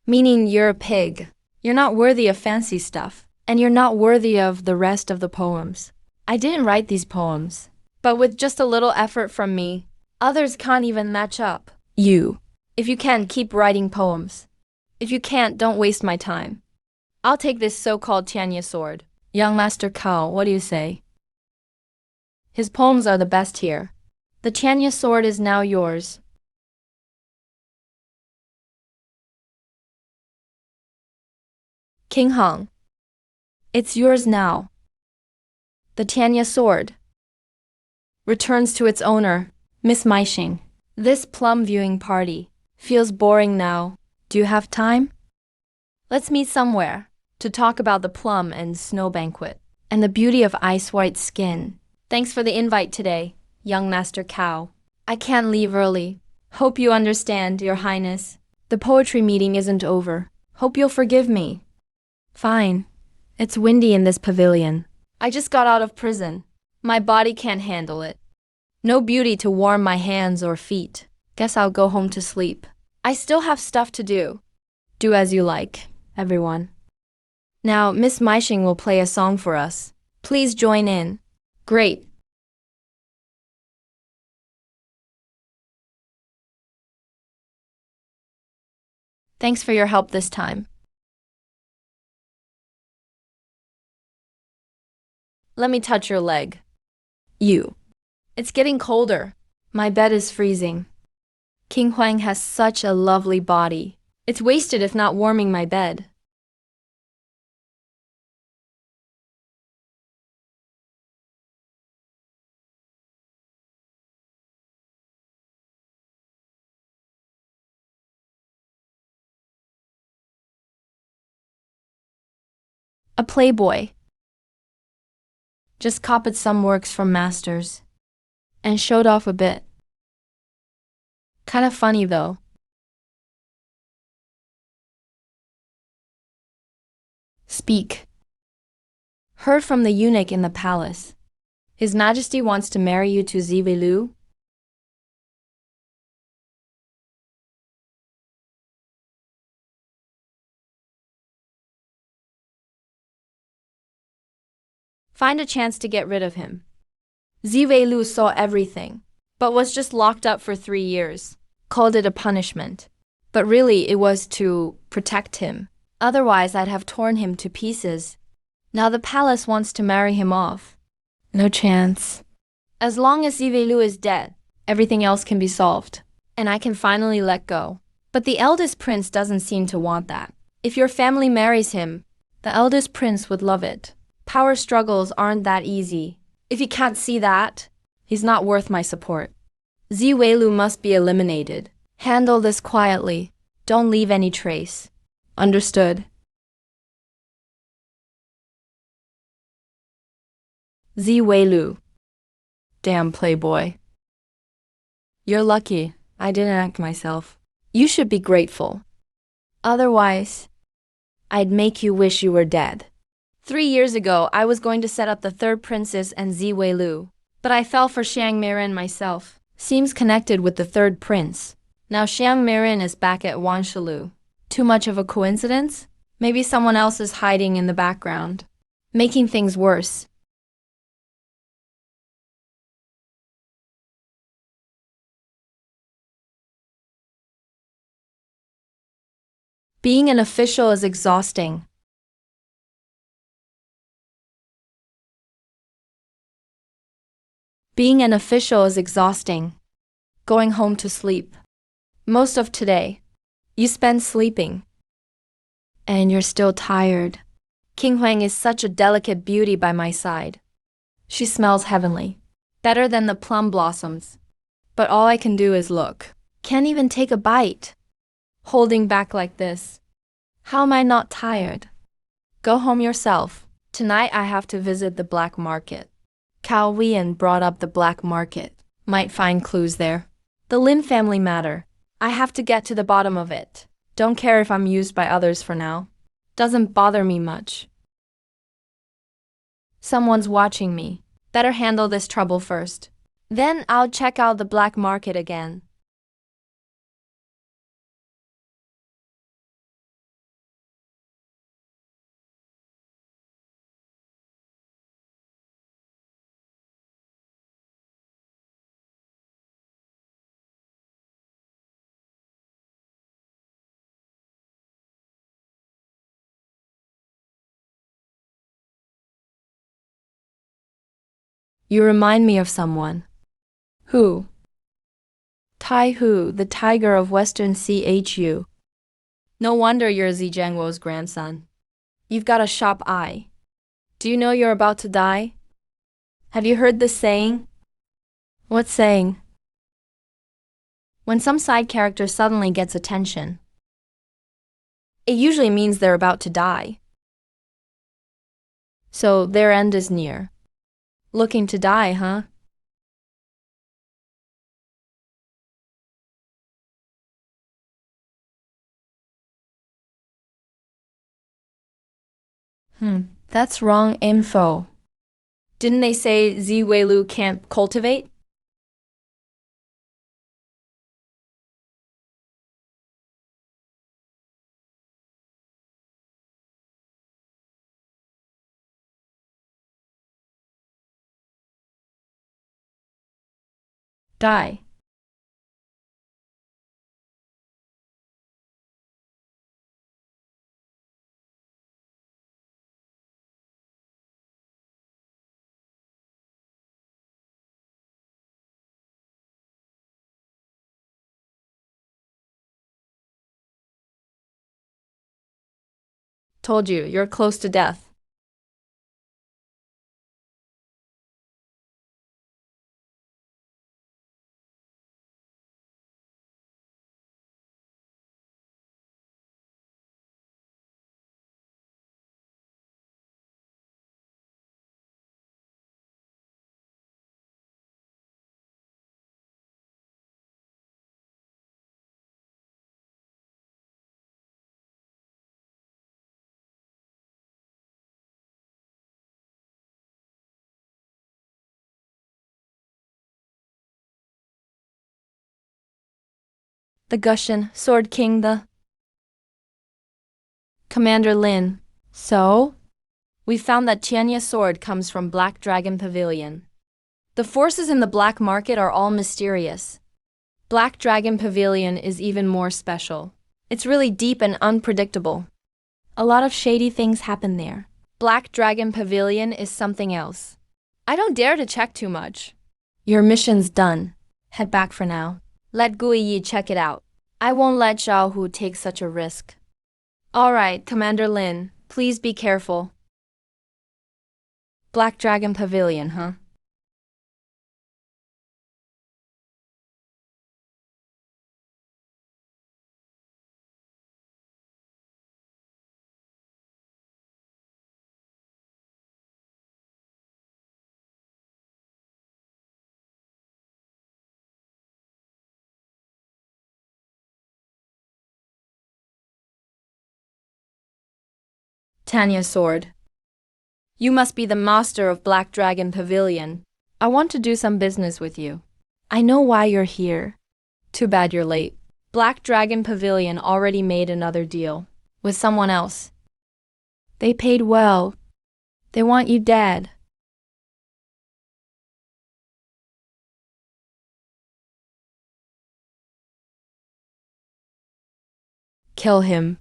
Meaning you're a pig. You're not worthy of fancy stuff. And you're not worthy of the rest of the poems. I didn't write these poems. But with just a little effort from me, others can't even match up. You. If you can, keep writing poems. If you can't, don't waste my time. I'll take this so-called Tianya sword. Young Master Cao, what do you say? His poems are the best here. The Tianya sword is now yours. King Hong. It's yours now. The Tianya sword returns to its owner, Miss Meishing. This plum viewing party feels boring now. Do you have time? Let's meet somewhere to talk about the plum and snow banquet and the beauty of ice white skin. Thanks for the invite today, young Master Cow. I can't leave early. Hope you understand, Your Highness. The poetry meeting isn't over. Hope you'll forgive me. Fine. It's windy in this pavilion. I just got out of prison. My body can't handle it. No beauty to warm my hands or feet. Guess I'll go home to sleep. I still have stuff to do. Do as you like, everyone. Now, Miss Meishing will play a song for us. Please join in. Great. Thanks for your help this time. Let me touch your leg. You. It's getting colder. My bed is freezing. King Huang has such a lovely body. It's wasted if not warming my bed. A playboy. Just copied some works from masters and showed off a bit. Kind of funny though. Speak. Heard from the eunuch in the palace. His Majesty wants to marry you to Ziwei Lu. Find a chance to get rid of him. Ziwei Lu saw everything, but was just locked up for 3 years. Called it a punishment. But really it was to protect him. Otherwise I'd have torn him to pieces. Now the palace wants to marry him off. No chance. As long as Ziwei Lu is dead, everything else can be solved. And I can finally let go. But the eldest prince doesn't seem to want that. If your family marries him, the eldest prince would love it. Power struggles aren't that easy. If he can't see that, he's not worth my support. Ziwei Lu must be eliminated. Handle this quietly. Don't leave any trace. Understood. Ziwei Lu. Damn playboy. You're lucky I didn't act myself. You should be grateful. Otherwise, I'd make you wish you were dead. 3 years ago, I was going to set up the third princess and Ziwei Lu, but I fell for Xiang Mirin myself. Seems connected with the third prince. Now Xiang Mirin is back at Wanshalu. Too much of a coincidence? Maybe someone else is hiding in the background, making things worse. Being an official is exhausting. Being an official is exhausting. Going home to sleep. Most of today, you spend sleeping. And you're still tired. King Huang is such a delicate beauty by my side. She smells heavenly. Better than the plum blossoms. But all I can do is look. Can't even take a bite. Holding back like this. How am I not tired? Go home yourself. Tonight I have to visit the black market. Cao Wian brought up the black market. Might find clues there. The Lin family matter. I have to get to the bottom of it. Don't care if I'm used by others for now. Doesn't bother me much. Someone's watching me. Better handle this trouble first. Then I'll check out the black market again. You remind me of someone. Who? Tai Hu, the tiger of Western CHU. No wonder you're Zi Jiangwo's grandson. You've got a sharp eye. Do you know you're about to die? Have you heard the saying? What saying? When some side character suddenly gets attention, it usually means they're about to die. So their end is near. Looking to die, huh? That's wrong info. Didn't they say Ziwei can't cultivate? Die. Told you, you're close to death. The Gushan, Sword King, the Commander Lin. So? We found that Tianya's sword comes from Black Dragon Pavilion. The forces in the black market are all mysterious. Black Dragon Pavilion is even more special. It's really deep and unpredictable. A lot of shady things happen there. Black Dragon Pavilion is something else. I don't dare to check too much. Your mission's done. Head back for now. Let Guiyi check it out. I won't let Zhao Hu take such a risk. All right, Commander Lin, please be careful. Black Dragon Pavilion, huh? Tanya's sword. You must be the master of Black Dragon Pavilion. I want to do some business with you. I know why you're here. Too bad you're late. Black Dragon Pavilion already made another deal. With someone else. They paid well. They want you dead. Kill him.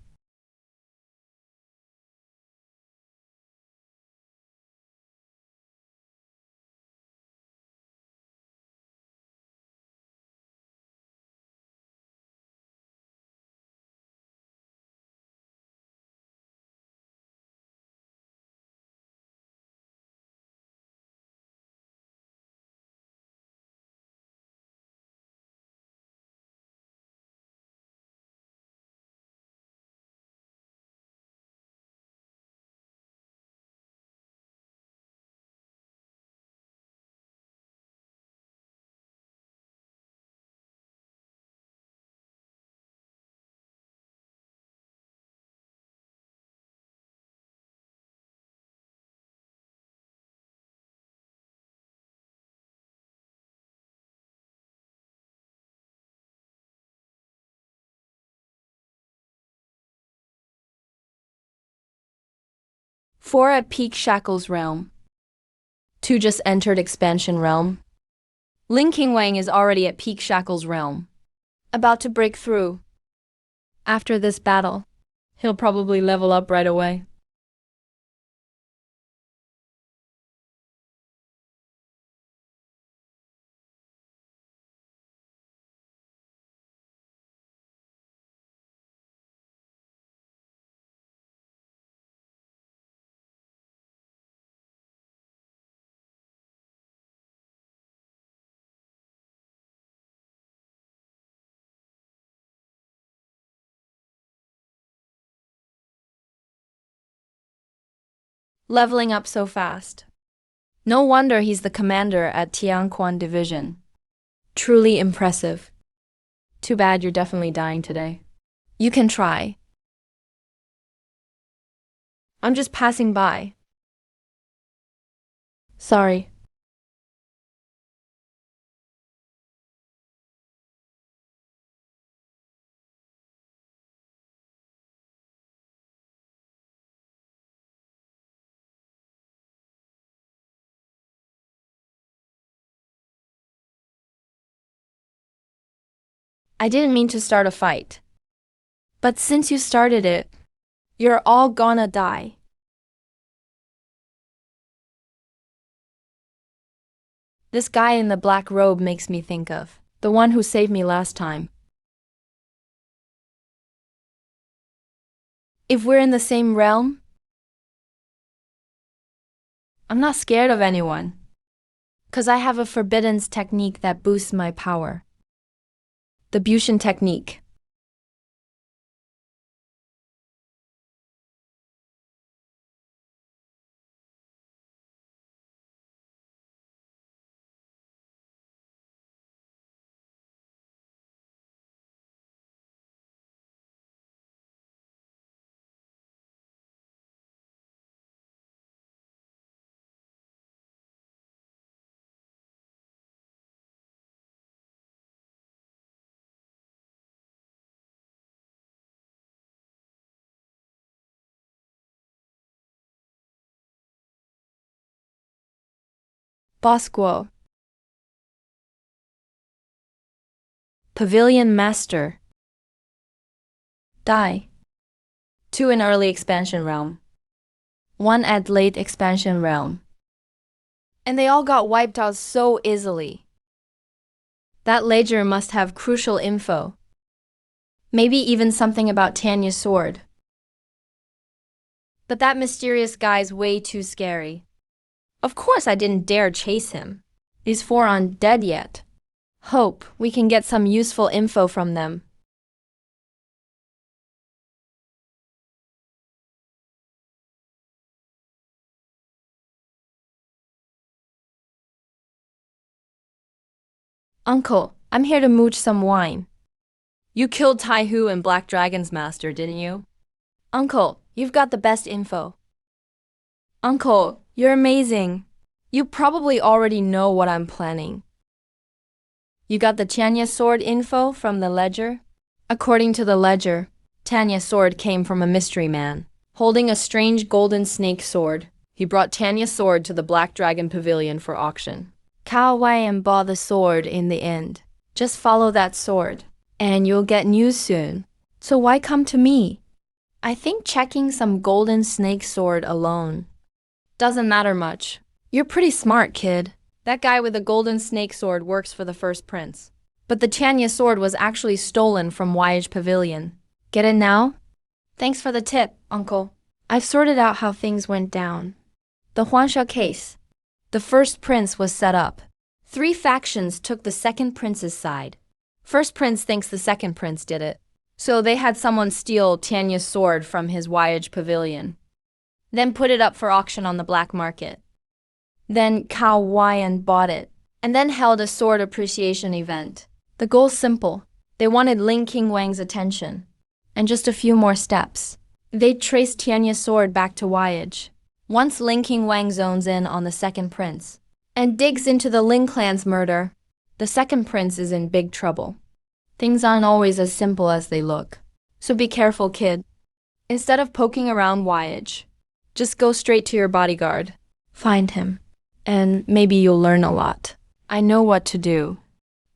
Four at Peak Shackles realm. Two just entered Expansion realm. Ling Qingwang is already at Peak Shackles realm. About to break through. After this battle, he'll probably level up right away. leveling up so fast. No wonder he's the commander at Tianquan Division. Truly impressive. Too bad you're definitely dying today. You can try. I'm just passing by. Sorry. I didn't mean to start a fight. But since you started it, you're all gonna die. This guy in the black robe makes me think of the one who saved me last time. If we're in the same realm, I'm not scared of anyone. 'Cause I have a forbidden technique that boosts my power. The Bushin technique. Bosquo. Pavilion Master. Die. 2 in early expansion realm. 1 at late expansion realm. And they all got wiped out so easily. That ledger must have crucial info. Maybe even something about Tanya's sword. But that mysterious guy's way too scary. Of course I didn't dare chase him. These 4 aren't dead yet. Hope we can get some useful info from them. Uncle, I'm here to mooch some wine. You killed Tai Hu and Black Dragon's master, didn't you? Uncle, you've got the best info. Uncle, you're amazing. You probably already know what I'm planning. You got the Tanya sword info from the ledger? According to the ledger, Tanya's sword came from a mystery man, holding a strange golden snake sword. He brought Tanya's sword to the Black Dragon Pavilion for auction. Cao Wei bought the sword in the end. Just follow that sword, and you'll get news soon. So why come to me? I think checking some golden snake sword alone doesn't matter much. You're pretty smart, kid. That guy with the golden snake sword works for the first prince. But the Tanya sword was actually stolen from Wai's pavilion. Get it now? Thanks for the tip, uncle. I've sorted out how things went down. The Huansha case. The first prince was set up. 3 factions took the second prince's side. First prince thinks the second prince did it. So they had someone steal Tanya's sword from his Wai'aj pavilion. Then put it up for auction on the black market. Then Cao Waiyan bought it, and then held a sword appreciation event. The goal's simple. They wanted Ling King Wang's attention. And just a few more steps. They traced Tianya's sword back to Wai'aj. Once Ling King Wang zones in on the second prince and digs into the Ling clan's murder, the second prince is in big trouble. Things aren't always as simple as they look. So be careful, kid. Instead of poking around Wai'aj, just go straight to your bodyguard. Find him. And maybe you'll learn a lot. I know what to do.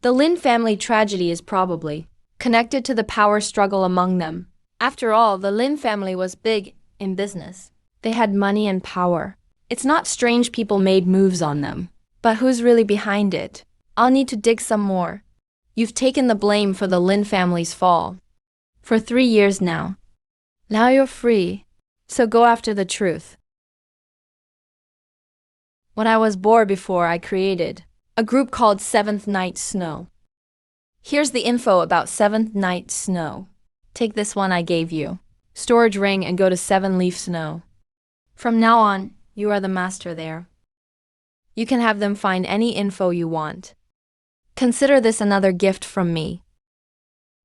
The Lin family tragedy is probably connected to the power struggle among them. After all, the Lin family was big in business. They had money and power. It's not strange people made moves on them. But who's really behind it? I'll need to dig some more. You've taken the blame for the Lin family's fall. For 3 years now. Now you're free. So go after the truth. When I was bored before, I created a group called 7th Night Snow. Here's the info about 7th Night Snow. Take this one I gave you. Storage ring and go to 7 Leaf Snow. From now on, you are the master there. You can have them find any info you want. Consider this another gift from me.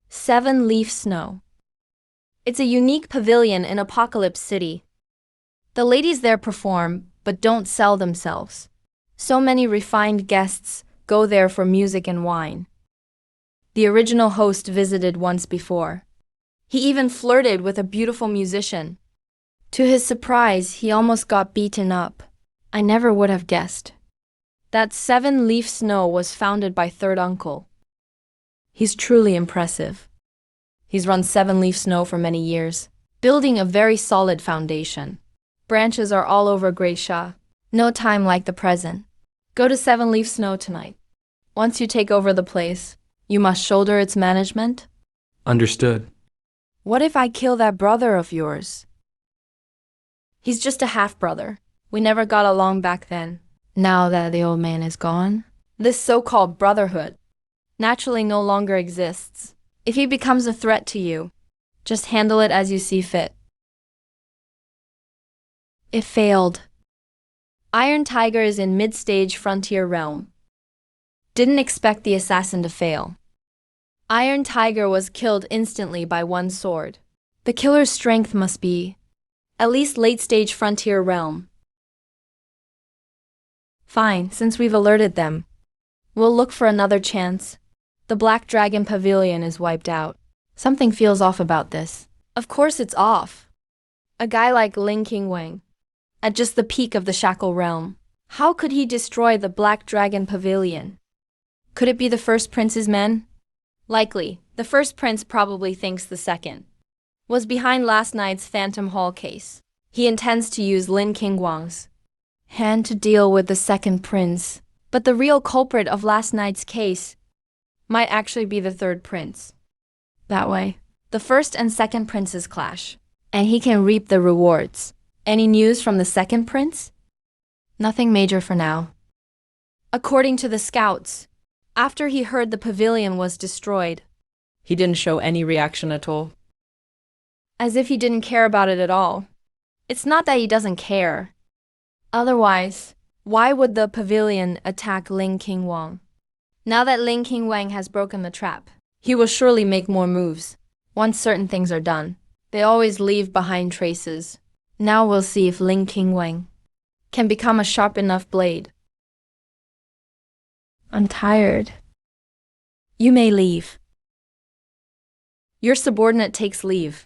7-leaf snow. It's a unique pavilion in Apocalypse City. The ladies there perform, but don't sell themselves. So many refined guests go there for music and wine. The original host visited once before. He even flirted with a beautiful musician. To his surprise, he almost got beaten up. I never would have guessed. That 7-leaf snow was founded by third uncle. He's truly impressive. He's run 7-leaf snow for many years, building a very solid foundation. Branches are all over Gracia. No time like the present. Go to 7-leaf snow tonight. Once you take over the place, you must shoulder its management. Understood. What if I kill that brother of yours? He's just a half-brother. We never got along back then. Now that the old man is gone, this so-called brotherhood naturally no longer exists. If he becomes a threat to you, just handle it as you see fit. It failed. Iron Tiger is in mid-stage frontier realm. Didn't expect the assassin to fail. Iron Tiger was killed instantly by one sword. The killer's strength must be at least late-stage frontier realm. Fine, since we've alerted them, we'll look for another chance. The Black Dragon Pavilion is wiped out. Something feels off about this. Of course it's off. A guy like Ling Qingwang, at just the peak of the Shackle Realm, how could he destroy the Black Dragon Pavilion? Could it be the first prince's men? Likely. The first prince probably thinks the second was behind last night's Phantom Hall case. He intends to use Lin Qingwang's hand to deal with the second prince. But the real culprit of last night's case might actually be the third prince. That way, the first and second princes clash, and he can reap the rewards. Any news from the second prince? Nothing major for now. According to the scouts, after he heard the pavilion was destroyed, he didn't show any reaction at all. As if he didn't care about it at all. It's not that he doesn't care. Otherwise, why would the pavilion attack Ling Qingwang? Now that Ling Qingwang has broken the trap, he will surely make more moves. Once certain things are done, they always leave behind traces. Now we'll see if Ling Qingwang can become a sharp enough blade. I'm tired. You may leave. Your subordinate takes leave.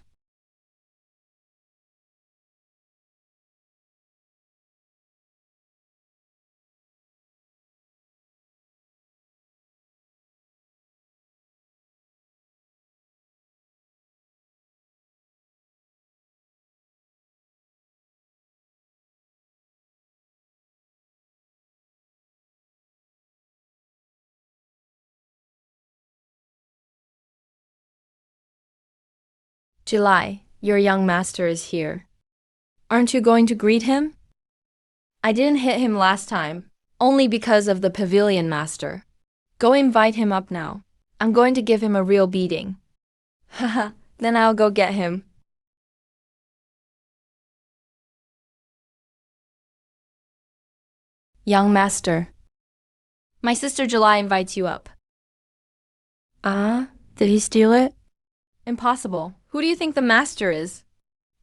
July, your young master is here. Aren't you going to greet him? I didn't hit him last time, only because of the pavilion master. Go invite him up now. I'm going to give him a real beating. Haha, then I'll go get him. Young master. My sister July invites you up. Did he steal it? Impossible. Who do you think the master is?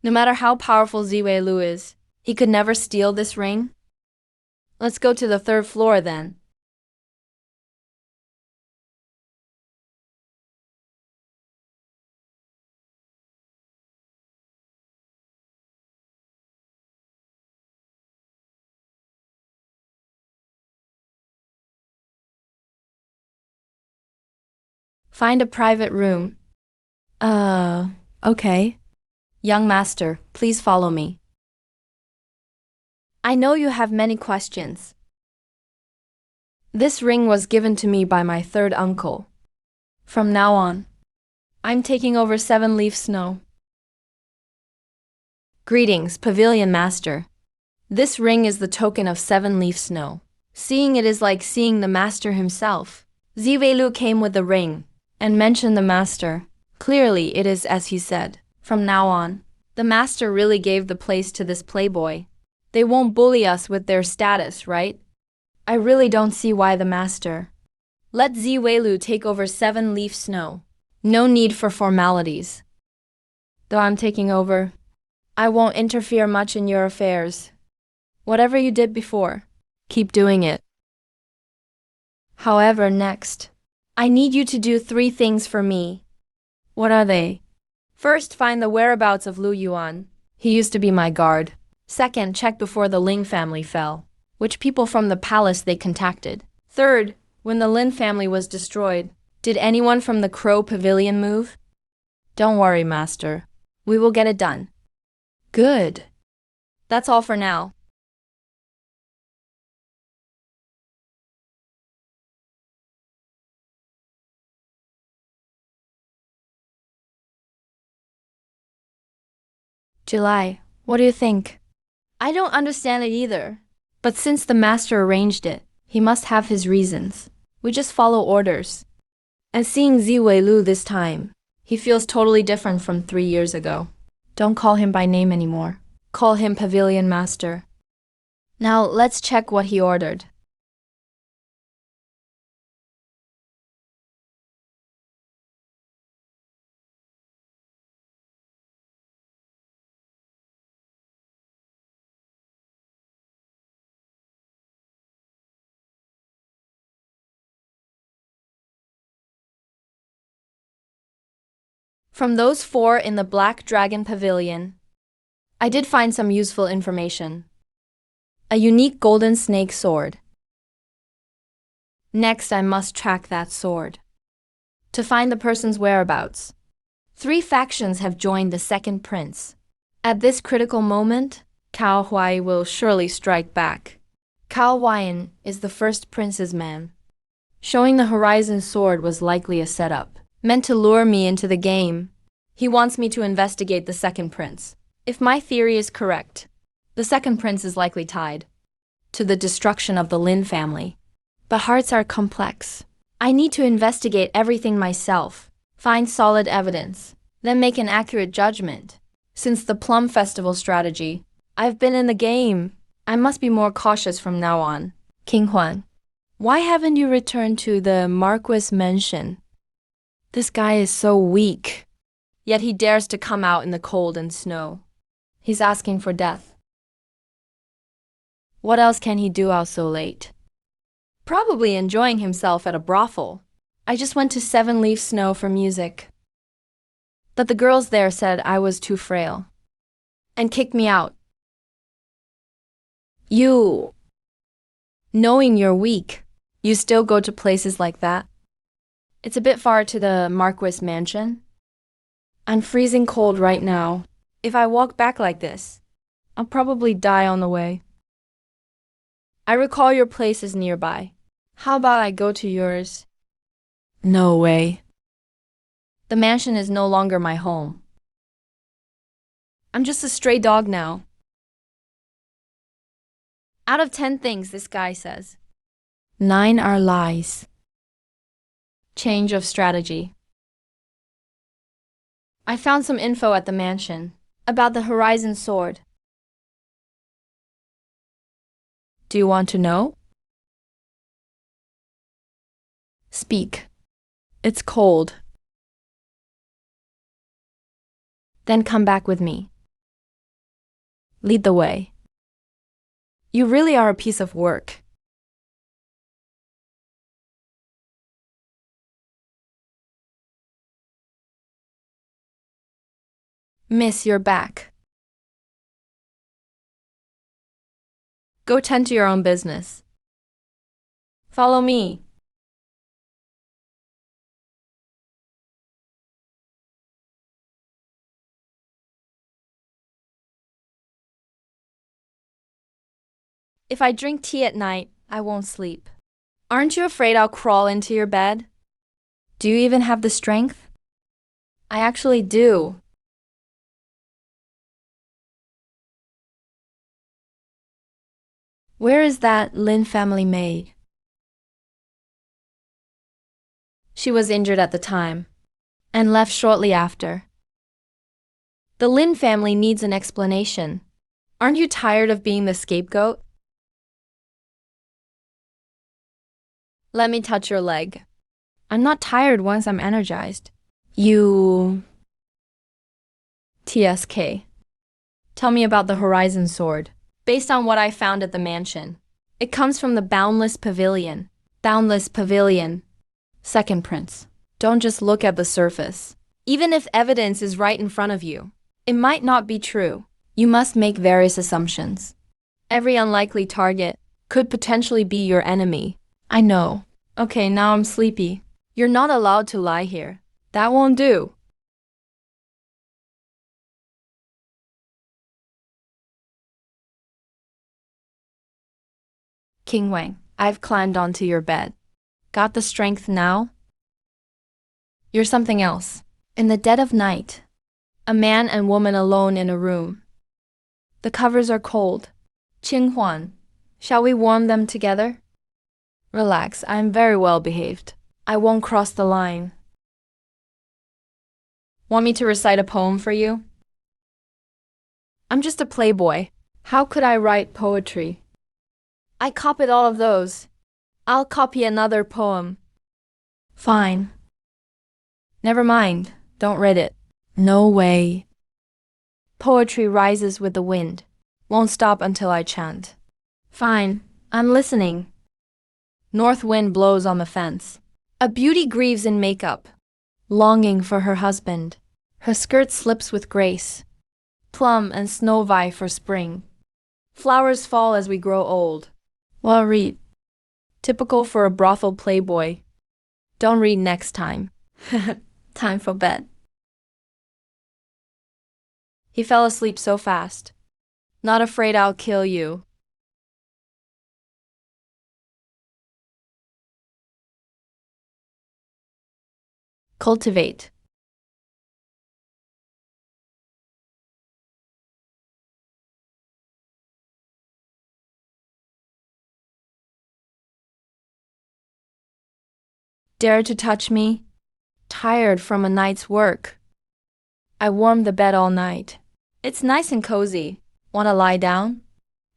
No matter how powerful Ziwei Lu is, he could never steal this ring. Let's go to the 3rd floor then. Find a private room. Okay. Young master, please follow me. I know you have many questions. This ring was given to me by my third uncle. From now on, I'm taking over 7-leaf snow. Greetings, pavilion master. This ring is the token of 7-leaf snow. Seeing it is like seeing the master himself. Ziwei Lu came with the ring and mentioned the master. Clearly, it is as he said. From now on, the master really gave the place to this playboy. They won't bully us with their status, right? I really don't see why the master. Let Ziweilu take over 7-leaf snow. No need for formalities. Though I'm taking over, I won't interfere much in your affairs. Whatever you did before, keep doing it. However, next, I need you to do 3 things for me. What are they? First, find the whereabouts of Lu Yuan. He used to be my guard. Second, check before the Ling family fell, Which people from the palace they contacted. Third, when the Lin family was destroyed, did anyone from the Crow Pavilion move? Don't worry, master. We will get it done. Good. That's all for now. July, what do you think? I don't understand it either. But since the master arranged it, he must have his reasons. We just follow orders. And seeing Ziweilu this time, he feels totally different from 3 years ago. Don't call him by name anymore. Call him Pavilion Master. Now let's check what he ordered. From those 4 in the Black Dragon Pavilion, I did find some useful information. A unique golden snake sword. Next, I must track that sword to find the person's whereabouts. 3 factions have joined the second prince. At this critical moment, Cao Huai will surely strike back. Cao Huaiyan is the first prince's man. Showing the Horizon sword was likely a setup, meant to lure me into the game. He wants me to investigate the second prince. If my theory is correct, the second prince is likely tied to the destruction of the Lin family. But hearts are complex. I need to investigate everything myself, find solid evidence, then make an accurate judgment. Since the Plum Festival strategy, I've been in the game. I must be more cautious from now on. King Huan, why haven't you returned to the Marquis mansion? This guy is so weak. Yet he dares to come out in the cold and snow. He's asking for death. What else can he do out so late? Probably enjoying himself at a brothel. I just went to 7-leaf snow for music. But the girls there said I was too frail and kicked me out. You, knowing you're weak, you still go to places like that? It's a bit far to the Marquis mansion. I'm freezing cold right now. If I walk back like this, I'll probably die on the way. I recall your place is nearby. How about I go to yours? No way. The mansion is no longer my home. I'm just a stray dog now. Out of 10 things, this guy says, 9 are lies. Change of strategy. I found some info at the mansion about the Horizon sword. Do you want to know? Speak. It's cold. Then come back with me. Lead the way. You really are a piece of work. Miss, you're back. Go tend to your own business. Follow me. If I drink tea at night, I won't sleep. Aren't you afraid I'll crawl into your bed? Do you even have the strength? I actually do. Where is that Lin family maid? She was injured at the time and left shortly after. The Lin family needs an explanation. Aren't you tired of being the scapegoat? Let me touch your leg. I'm not tired once I'm energized. You... TSK. Tell me about the Horizon Sword. Based on what I found at the mansion. It comes from the Boundless Pavilion. Boundless Pavilion. Second Prince. Don't just look at the surface. Even if evidence is right in front of you, it might not be true. You must make various assumptions. Every unlikely target could potentially be your enemy. I know. Okay, now I'm sleepy. You're not allowed to lie here. That won't do. King Wang, I've climbed onto your bed. Got the strength now? You're something else. In the dead of night, a man and woman alone in a room. The covers are cold. Qing Huan, shall we warm them together? Relax, I'm very well behaved. I won't cross the line. Want me to recite a poem for you? I'm just a playboy. How could I write poetry? I copied all of those. I'll copy another poem. Fine. Never mind, don't read it. No way. Poetry rises with the wind. Won't stop until I chant. Fine, I'm listening. North wind blows on the fence. A beauty grieves in makeup, longing for her husband. Her skirt slips with grace. Plum and snow vie for spring. Flowers fall as we grow old. Well, read. Typical for a brothel playboy. Don't read next time. Time for bed. He fell asleep so fast. Not afraid I'll kill you. Cultivate. Dare to touch me? Tired from a night's work. I warmed the bed all night. It's nice and cozy. Wanna lie down?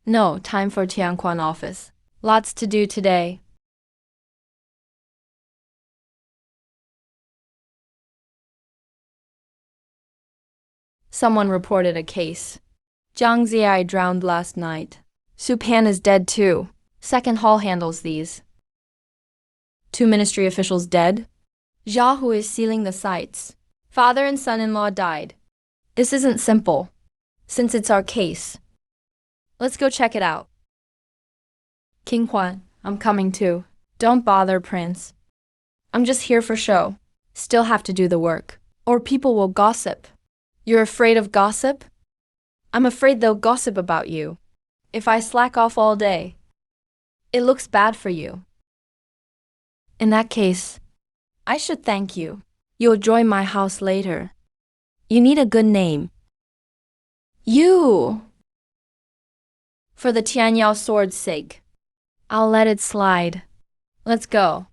No, time for Tianquan office. Lots to do today. Someone reported a case. Jiang Ziai drowned last night. Su Pan is dead too. Second hall handles these. 2 ministry officials dead. Jia Hu is sealing the sites. Father and son-in-law died. This isn't simple, since it's our case. Let's go check it out. King Huan, I'm coming too. Don't bother, Prince. I'm just here for show. Still have to do the work, or people will gossip. You're afraid of gossip? I'm afraid they'll gossip about you. If I slack off all day, it looks bad for you. In that case, I should thank you. You'll join my house later. You need a good name. You! For the Tianyao sword's sake, I'll let it slide. Let's go.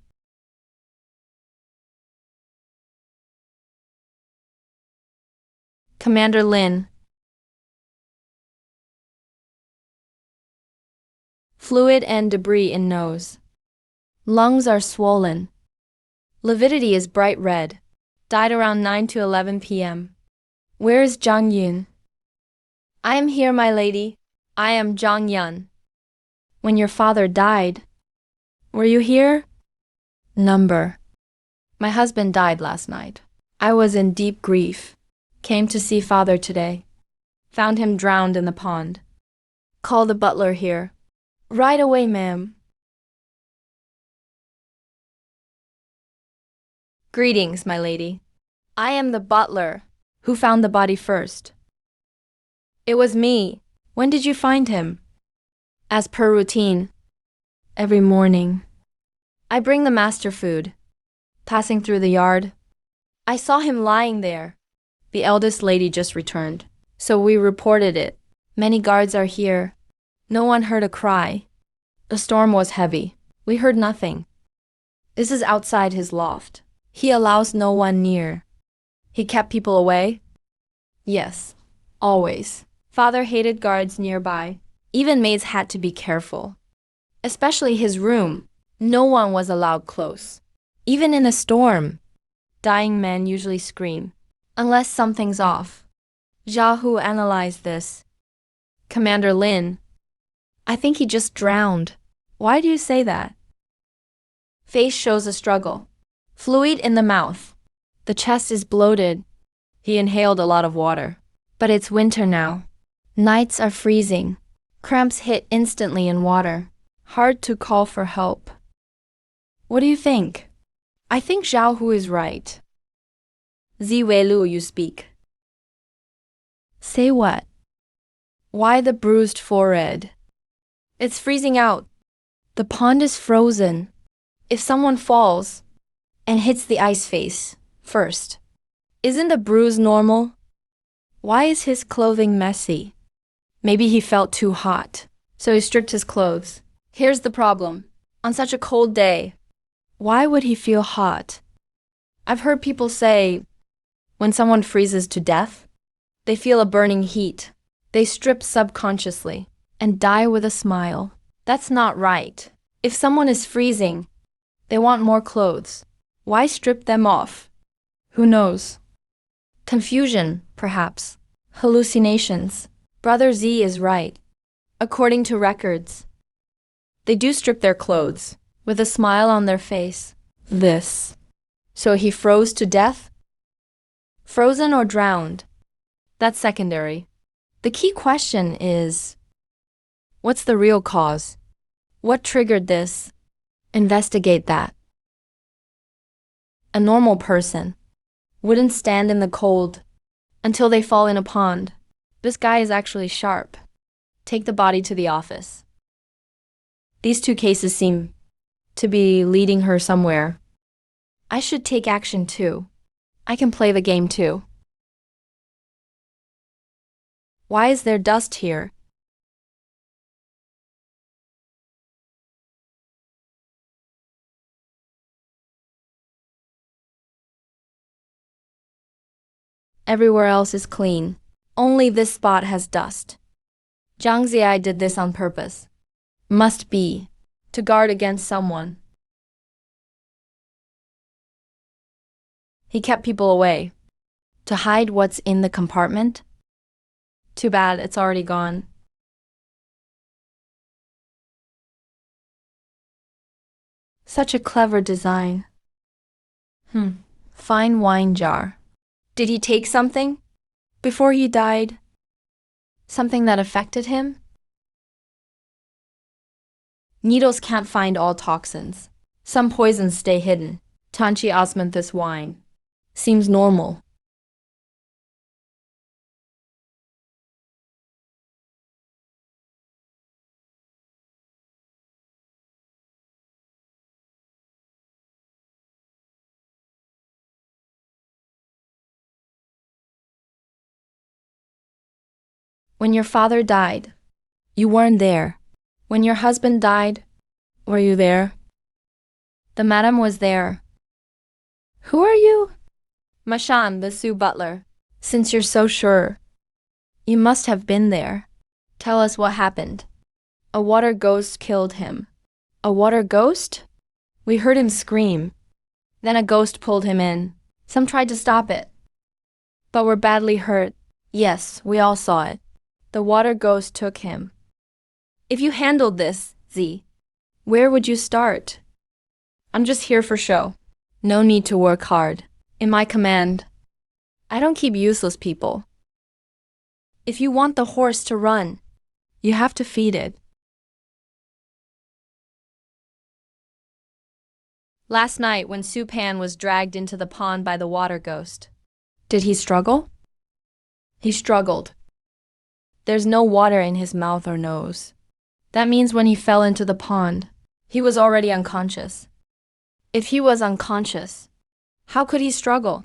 Commander Lin. Fluid and debris in nose. Lungs are swollen. Lividity is bright red. Died around 9 to 11 p.m. Where is Zhang Yun? I am here, my lady. I am Zhang Yun. When your father died, were you here? Number. My husband died last night. I was in deep grief. Came to see father today. Found him drowned in the pond. Call the butler here. Right away, ma'am. Greetings, my lady. I am the butler. Who found the body first? It was me. When did you find him? As per routine. Every morning. I bring the master food. Passing through the yard, I saw him lying there. The eldest lady just returned, so we reported it. Many guards are here. No one heard a cry. The storm was heavy. We heard nothing. This is outside his loft. He allows no one near. He kept people away? Yes, always. Father hated guards nearby. Even maids had to be careful. Especially his room. No one was allowed close. Even in a storm, dying men usually scream, unless something's off. Xiaohu analyzed this. Commander Lin, I think he just drowned. Why do you say that? Face shows a struggle. Fluid in the mouth. The chest is bloated. He inhaled a lot of water. But it's winter now. Nights are freezing. Cramps hit instantly in water. Hard to call for help. What do you think? I think Xiaohu is right. Ziweilu, you speak. Say what? Why the bruised forehead? It's freezing out. The pond is frozen. If someone falls and hits the ice face first, isn't the bruise normal? Why is his clothing messy? Maybe he felt too hot, so he stripped his clothes. Here's the problem. On such a cold day, why would he feel hot? I've heard people say when someone freezes to death, they feel a burning heat. They strip subconsciously and die with a smile. That's not right. If someone is freezing, they want more clothes. Why strip them off? Who knows? Confusion, perhaps. Hallucinations. Brother Z is right. According to records, they do strip their clothes with a smile on their face. This. So he froze to death? Frozen or drowned? That's secondary. The key question is, what's the real cause? What triggered this? Investigate that. A normal person wouldn't stand in the cold until they fall in a pond. This guy is actually sharp. Take the body to the office. These two cases seem to be leading her somewhere. I should take action too. I can play the game too. Why is there dust here? Everywhere else is clean. Only this spot has dust. Zhang Ziai did this on purpose. Must be to guard against someone. He kept people away. To hide what's in the compartment? Too bad, it's already gone. Such a clever design. Fine wine jar. Did he take something before he died? Something that affected him? Needles can't find all toxins. Some poisons stay hidden. Tanchi osmanthus wine. Seems normal. When your father died, you weren't there. When your husband died, were you there? The madam was there. Who are you? Mashan, the Sioux butler. Since you're so sure, you must have been there. Tell us what happened. A water ghost killed him. A water ghost? We heard him scream. Then a ghost pulled him in. Some tried to stop it, but were badly hurt. Yes, we all saw it. The water ghost took him. If you handled this, Z, where would you start? I'm just here for show. No need to work hard. In my command, I don't keep useless people. If you want the horse to run, you have to feed it. Last night when Su Pan was dragged into the pond by the water ghost, did he struggle? He struggled. There's no water in his mouth or nose. That means when he fell into the pond, he was already unconscious. If he was unconscious, how could he struggle?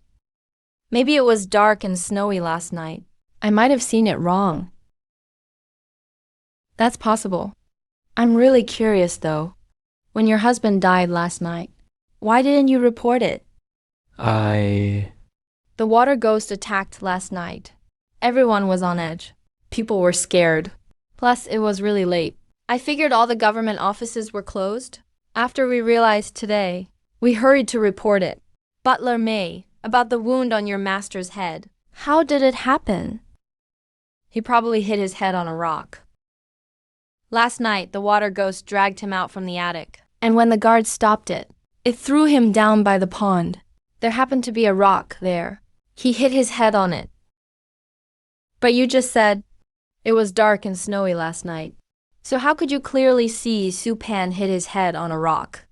Maybe it was dark and snowy last night. I might have seen it wrong. That's possible. I'm really curious though. When your husband died last night, why didn't you report it? I... The water ghost attacked last night. Everyone was on edge. People were scared. Plus, it was really late. I figured all the government offices were closed. After we realized today, we hurried to report it. Butler May, about the wound on your master's head. How did it happen? He probably hit his head on a rock. Last night, the water ghost dragged him out from the attic. And when the guards stopped it, it threw him down by the pond. There happened to be a rock there. He hit his head on it. But you just said it was dark and snowy last night. So how could you clearly see Supan hit his head on a rock?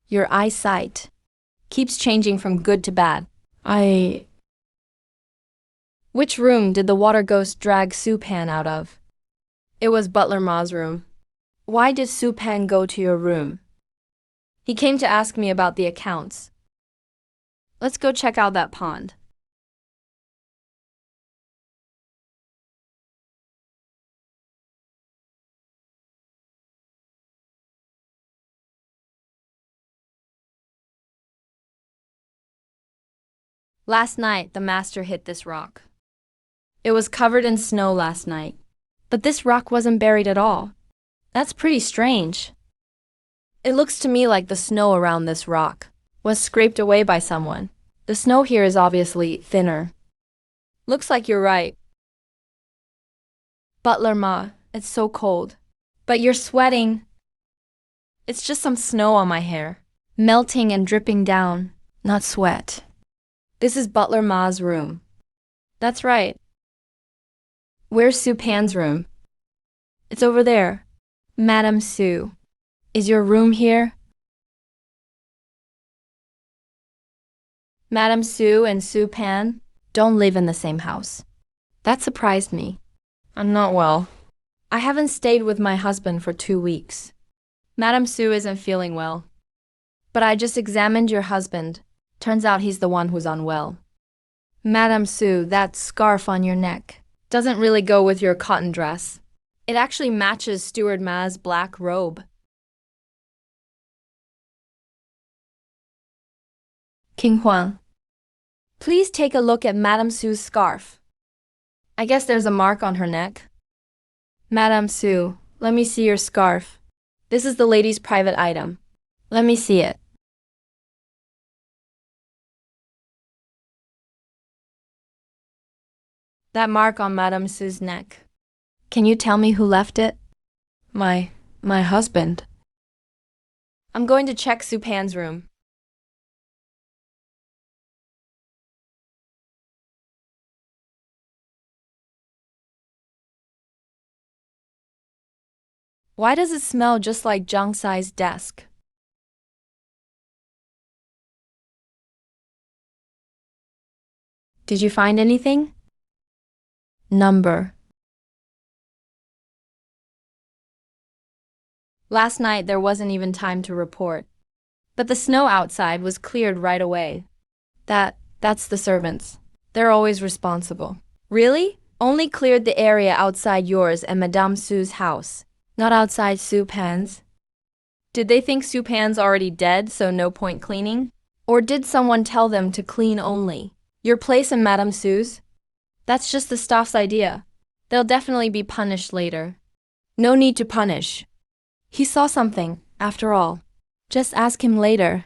Your eyesight keeps changing from good to bad. Which room did the water ghost drag Supan out of? It was Butler Ma's room. Why did Supan go to your room? He came to ask me about the accounts. Let's go check out that pond. Last night, the master hit this rock. It was covered in snow last night, but this rock wasn't buried at all. That's pretty strange. It looks to me like the snow around this rock was scraped away by someone. The snow here is obviously thinner. Looks like you're right. Butler Ma, it's so cold. But you're sweating. It's just some snow on my hair, melting and dripping down, not sweat. This is Butler Ma's room. That's right. Where's Supan's room? It's over there. Madame Sue, is your room here? Madame Sue and Supan don't live in the same house. That surprised me. I'm not well. I haven't stayed with my husband for 2 weeks. Madame Sue isn't feeling well. But I just examined your husband. Turns out he's the one who's unwell. Madame Sue, that scarf on your neck doesn't really go with your cotton dress. It actually matches Steward Ma's black robe. King Huang, please take a look at Madame Sue's scarf. I guess there's a mark on her neck. Madame Sue, let me see your scarf. This is the lady's private item. Let me see it. That mark on Madame Sue's neck. Can you tell me who left it? My husband. I'm going to check Supan's room. Why does it smell just like Zhang Sai's desk? Did you find anything? Number. Last night there wasn't even time to report. But the snow outside was cleared right away. That's the servants. They're always responsible. Really? Only cleared the area outside yours and Madame Sue's house, not outside Supan's. Did they think Supan's already dead, so no point cleaning? Or did someone tell them to clean only? Your place and Madame Sue's? That's just the staff's idea. They'll definitely be punished later. No need to punish. He saw something, after all. Just ask him later.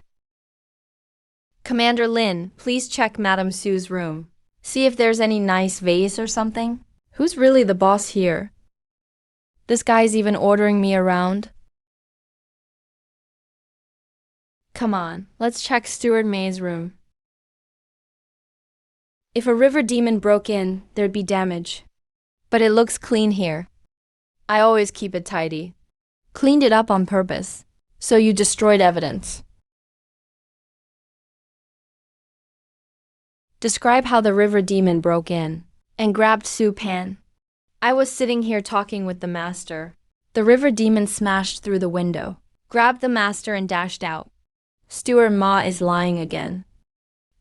Commander Lin, please check Madame Sue's room. See if there's any nice vase or something. Who's really the boss here? This guy's even ordering me around. Come on, let's check Steward May's room. If a river demon broke in, there'd be damage. But it looks clean here. I always keep it tidy. Cleaned it up on purpose. So you destroyed evidence. Describe how the river demon broke in and grabbed Supan. I was sitting here talking with the master. The river demon smashed through the window, grabbed the master and dashed out. Steward Ma is lying again.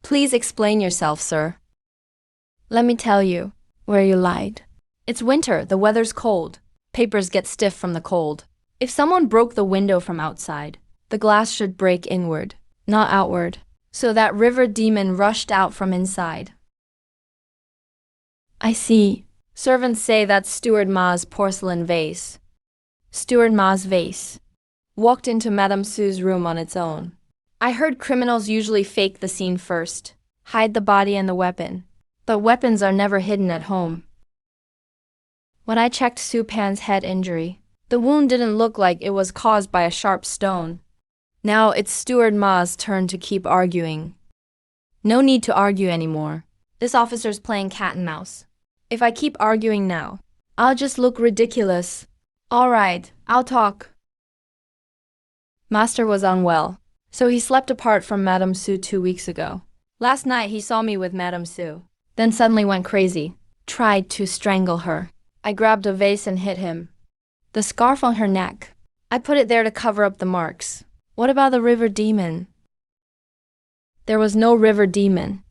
Please explain yourself, sir. Let me tell you where you lied. It's winter, the weather's cold. Papers get stiff from the cold. If someone broke the window from outside, the glass should break inward, not outward. So that river demon rushed out from inside. I see. Servants say that's Steward Ma's porcelain vase. Steward Ma's vase walked into Madame Sue's room on its own. I heard criminals usually fake the scene first, hide the body and the weapon. But weapons are never hidden at home. When I checked Sue Pan's head injury, the wound didn't look like it was caused by a sharp stone. Now it's Steward Ma's turn to keep arguing. No need to argue anymore. This officer's playing cat and mouse. If I keep arguing now, I'll just look ridiculous. All right, I'll talk. Master was unwell, so he slept apart from Madame Sue 2 weeks ago. Last night he saw me with Madame Sue, then suddenly went crazy, tried to strangle her. I grabbed a vase and hit him. The scarf on her neck. I put it there to cover up the marks. What about the river demon? There was no river demon.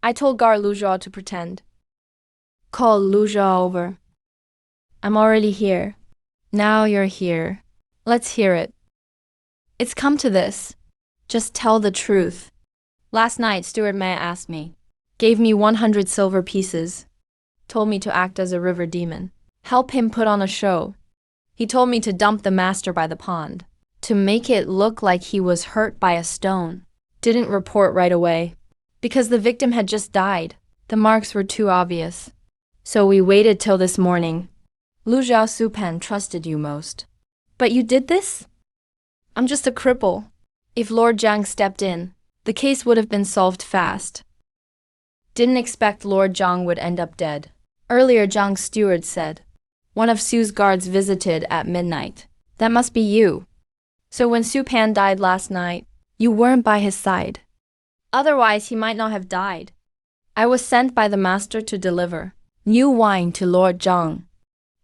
I told Guard Luja to pretend. Call Luja over. I'm already here. Now you're here. Let's hear it. It's come to this. Just tell the truth. Last night, Steward May asked me. Gave me 100 silver pieces. Told me to act as a river demon. Help him put on a show. He told me to dump the master by the pond. To make it look like he was hurt by a stone. Didn't report right away. Because the victim had just died. The marks were too obvious. So we waited till this morning. Lu Zhao Supan trusted you most. But you did this? I'm just a cripple. If Lord Zhang stepped in, the case would have been solved fast. Didn't expect Lord Zhang would end up dead. Earlier Zhang's steward said, one of Su's guards visited at midnight. That must be you. So when Su Pan died last night, you weren't by his side. Otherwise he might not have died. I was sent by the master to deliver new wine to Lord Zhang.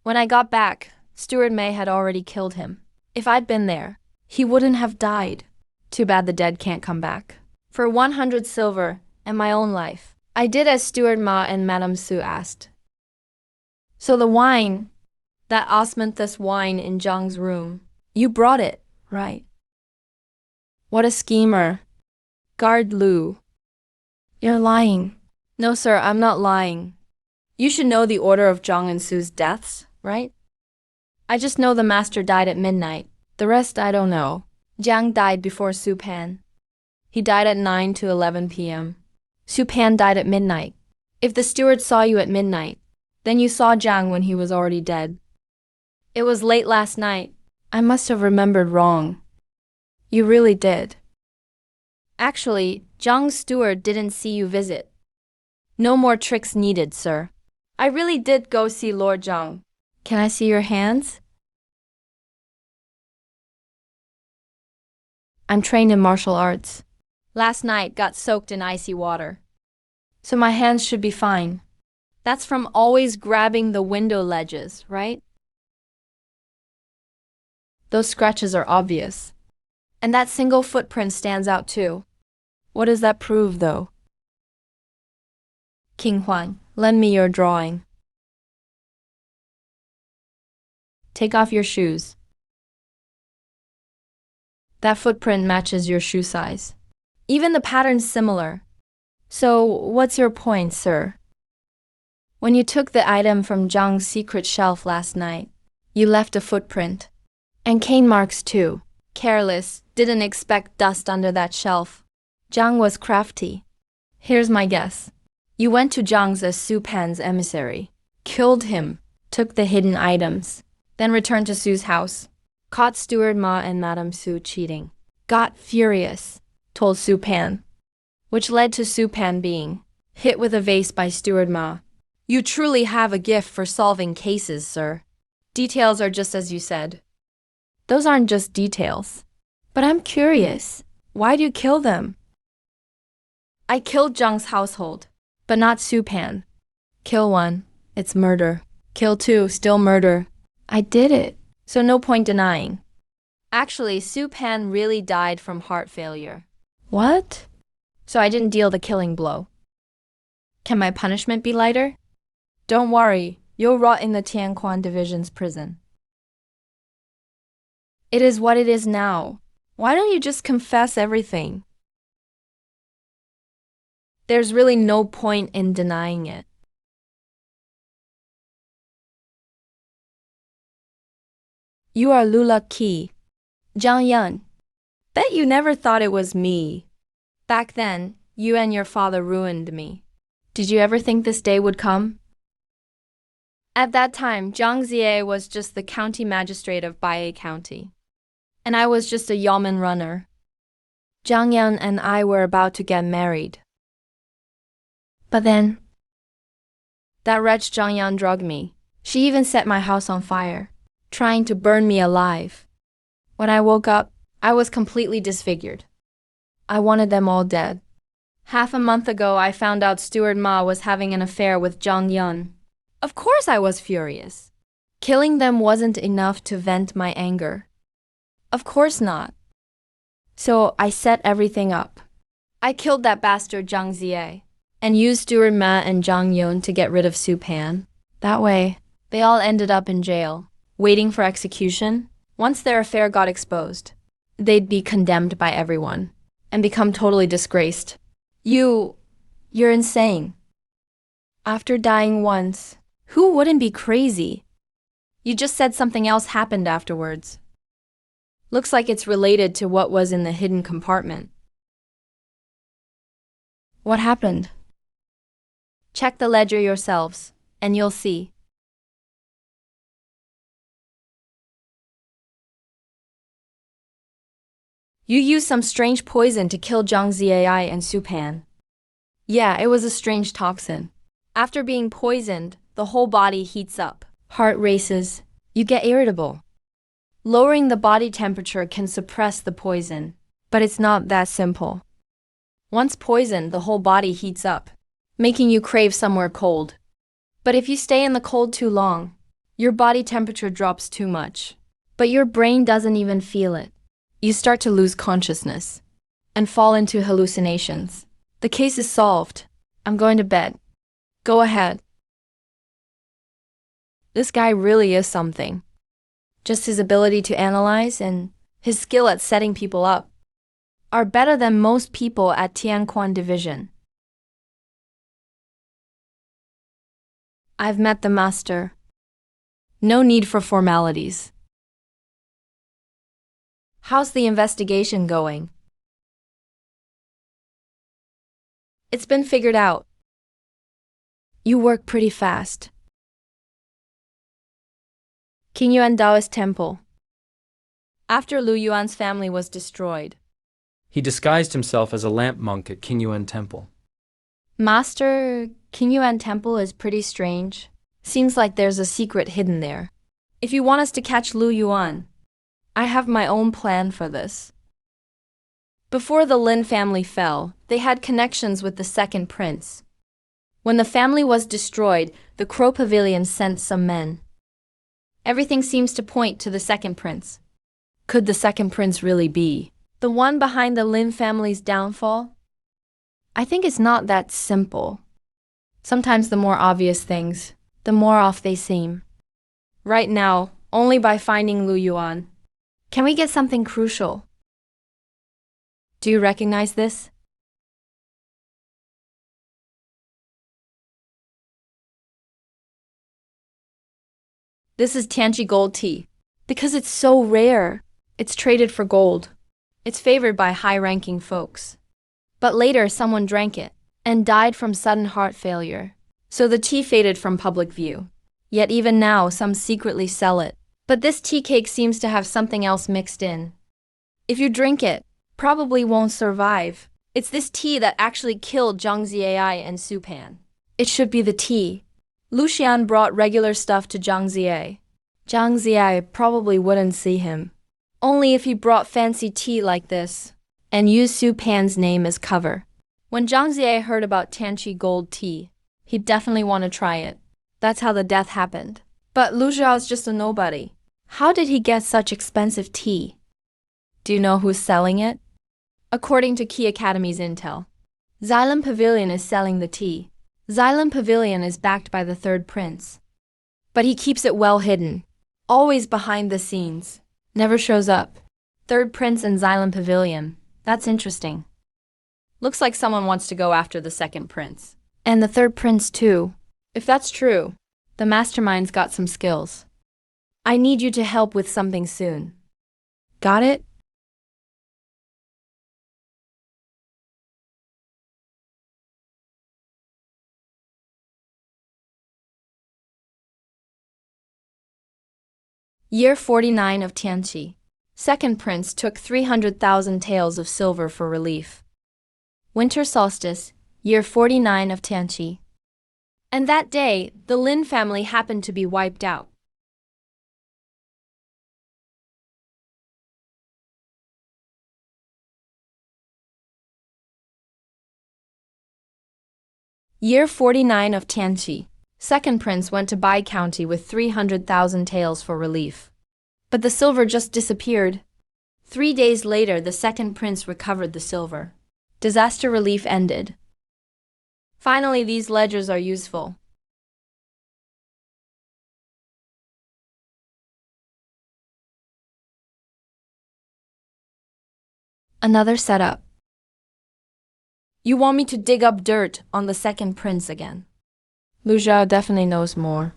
When I got back, Steward May had already killed him. If I'd been there, he wouldn't have died. Too bad the dead can't come back. For 100 silver and my own life, I did as Steward Ma and Madame Su asked. So the wine, that osmanthus wine in Zhang's room, you brought it, right? What a schemer. Guard Lu. You're lying. No, sir, I'm not lying. You should know the order of Zhang and Su's deaths, right? I just know the master died at midnight. The rest I don't know. Zhang died before Su Pan. He died at 9 to 11 p.m. Su Pan died at midnight. If the steward saw you at midnight, then you saw Zhang when he was already dead. It was late last night. I must have remembered wrong. You really did. Actually, Zhang's steward didn't see you visit. No more tricks needed, sir. I really did go see Lord Zhang. Can I see your hands? I'm trained in martial arts. Last night got soaked in icy water. So my hands should be fine. That's from always grabbing the window ledges, right? Those scratches are obvious. And that single footprint stands out too. What does that prove, though? King Huan, lend me your drawing. Take off your shoes. That footprint matches your shoe size. Even the pattern's similar. So, what's your point, sir? When you took the item from Zhang's secret shelf last night, you left a footprint. And cane marks too. Careless, didn't expect dust under that shelf. Zhang was crafty. Here's my guess. You went to Zhang's as Su Pan's emissary, killed him, took the hidden items, then returned to Su's house, caught Steward Ma and Madame Su cheating, got furious, told Su Pan, which led to Su Pan being hit with a vase by Steward Ma. You truly have a gift for solving cases, sir. Details are just as you said. Those aren't just details. But I'm curious. Why do you kill them? I killed Zhang's household, but not Su Pan. Kill one, it's murder. Kill two, still murder. I did it, so no point denying. Actually, Su Pan really died from heart failure. What? So I didn't deal the killing blow. Can my punishment be lighter? Don't worry, you'll rot in the Tianquan Division's prison. It is what it is now. Why don't you just confess everything? There's really no point in denying it. You are Lula Qi. Zhang Yan. Bet you never thought it was me. Back then, you and your father ruined me. Did you ever think this day would come? At that time, Zhang Ziye was just the county magistrate of Baihe County. And I was just a yamen runner. Zhang Yan and I were about to get married. But then, that wretch Zhang Yan drugged me. She even set my house on fire, trying to burn me alive. When I woke up, I was completely disfigured. I wanted them all dead. Half a month ago, I found out Steward Ma was having an affair with Zhang Yan. Of course I was furious. Killing them wasn't enough to vent my anger. Of course not. So I set everything up. I killed that bastard Zhang Ziye and used Steward Ma and Zhang Yun to get rid of Su Pan. That way, they all ended up in jail, waiting for execution. Once their affair got exposed, they'd be condemned by everyone and become totally disgraced. You're insane. After dying once, who wouldn't be crazy? You just said something else happened afterwards. Looks like it's related to what was in the hidden compartment. What happened? Check the ledger yourselves, and you'll see. You used some strange poison to kill Zhang Ziai and Su Pan. Yeah, it was a strange toxin. After being poisoned, the whole body heats up. Heart races. You get irritable. Lowering the body temperature can suppress the poison, but it's not that simple. Once poisoned, the whole body heats up, making you crave somewhere cold. But if you stay in the cold too long, your body temperature drops too much. But your brain doesn't even feel it. You start to lose consciousness and fall into hallucinations. The case is solved. I'm going to bed. Go ahead. This guy really is something. Just his ability to analyze and his skill at setting people up are better than most people at Tianquan Division. I've met the master. No need for formalities. How's the investigation going? It's been figured out. You work pretty fast. Qingyuan Taoist Temple. After Lu Yuan's family was destroyed, He disguised himself as a lamp monk at Qingyuan Temple. Master, Qingyuan Temple is pretty strange. Seems like there's a secret hidden there. If you want us to catch Lu Yuan, I have my own plan for this. Before the Lin family fell, they had connections with the second prince. When the family was destroyed, the Crow Pavilion sent some men. Everything seems to point to the second prince. Could the second prince really be the one behind the Lin family's downfall? I think it's not that simple. Sometimes the more obvious things, the more off they seem. Right now, only by finding Lu Yuan can we get something crucial. Do you recognize this? This is Tianqi gold tea. Because it's so rare, it's traded for gold. It's favored by high-ranking folks. But later, someone drank it and died from sudden heart failure. So the tea faded from public view. Yet even now, some secretly sell it. But this tea cake seems to have something else mixed in. If you drink it, probably won't survive. It's this tea that actually killed Zhang Ziai and Su Pan. It should be the tea. Lu Xian brought regular stuff to Zhang Ziai. Zhang Ziai probably wouldn't see him. Only if he brought fancy tea like this and used Su Pan's name as cover. When Zhang Ziai heard about Tianqi gold tea, he'd definitely want to try it. That's how the death happened. But Lu Xiao's just a nobody. How did he get such expensive tea? Do you know who's selling it? According to Key Academy's intel, Xylem Pavilion is selling the tea. Xylem Pavilion is backed by the third prince. But he keeps it well hidden, always behind the scenes, never shows up. Third prince and Xylem Pavilion. That's interesting. Looks like someone wants to go after the second prince. And the third prince too. If that's true, the mastermind's got some skills. I need you to help with something soon. Got it? Year 49 of Tianqi. Second prince took 300,000 taels of silver for relief. Winter solstice, year 49 of Tianqi. And that day, the Lin family happened to be wiped out. Year 49 of Tianqi. Second prince went to Bai County with 300,000 taels for relief. But the silver just disappeared. 3 days later, the second prince recovered the silver. Disaster relief ended. Finally, these ledgers are useful. Another setup. You want me to dig up dirt on the second prince again? Lu Zhao definitely knows more.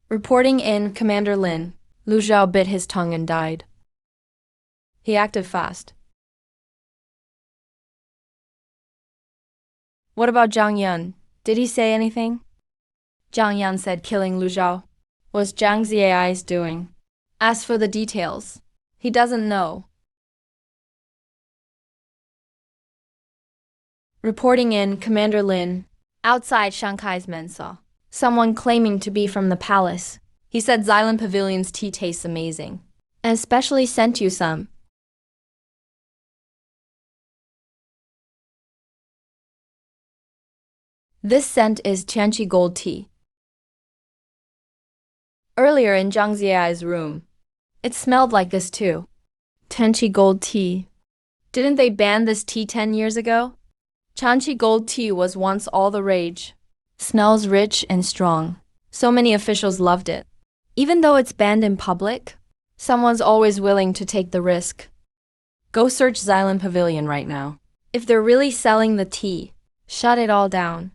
Reporting in, Commander Lin. Lu Zhao bit his tongue and died. He acted fast. What about Zhang Yan? Did he say anything? Zhang Yan said killing Lu Zhao was Zhang Ziai's doing. As for the details, he doesn't know. Reporting in, Commander Lin. Outside Shanghai's men saw someone claiming to be from the palace. He said Xylan Pavilion's tea tastes amazing, and especially sent you some. This scent is Tianqi gold tea. Earlier in Zhang Ziai's room, it smelled like this too. Tianqi gold tea. Didn't they ban this tea 10 years ago? Tianqi gold tea was once all the rage. Smells rich and strong. So many officials loved it. Even though it's banned in public, someone's always willing to take the risk. Go search Xylan Pavilion right now. If they're really selling the tea, shut it all down.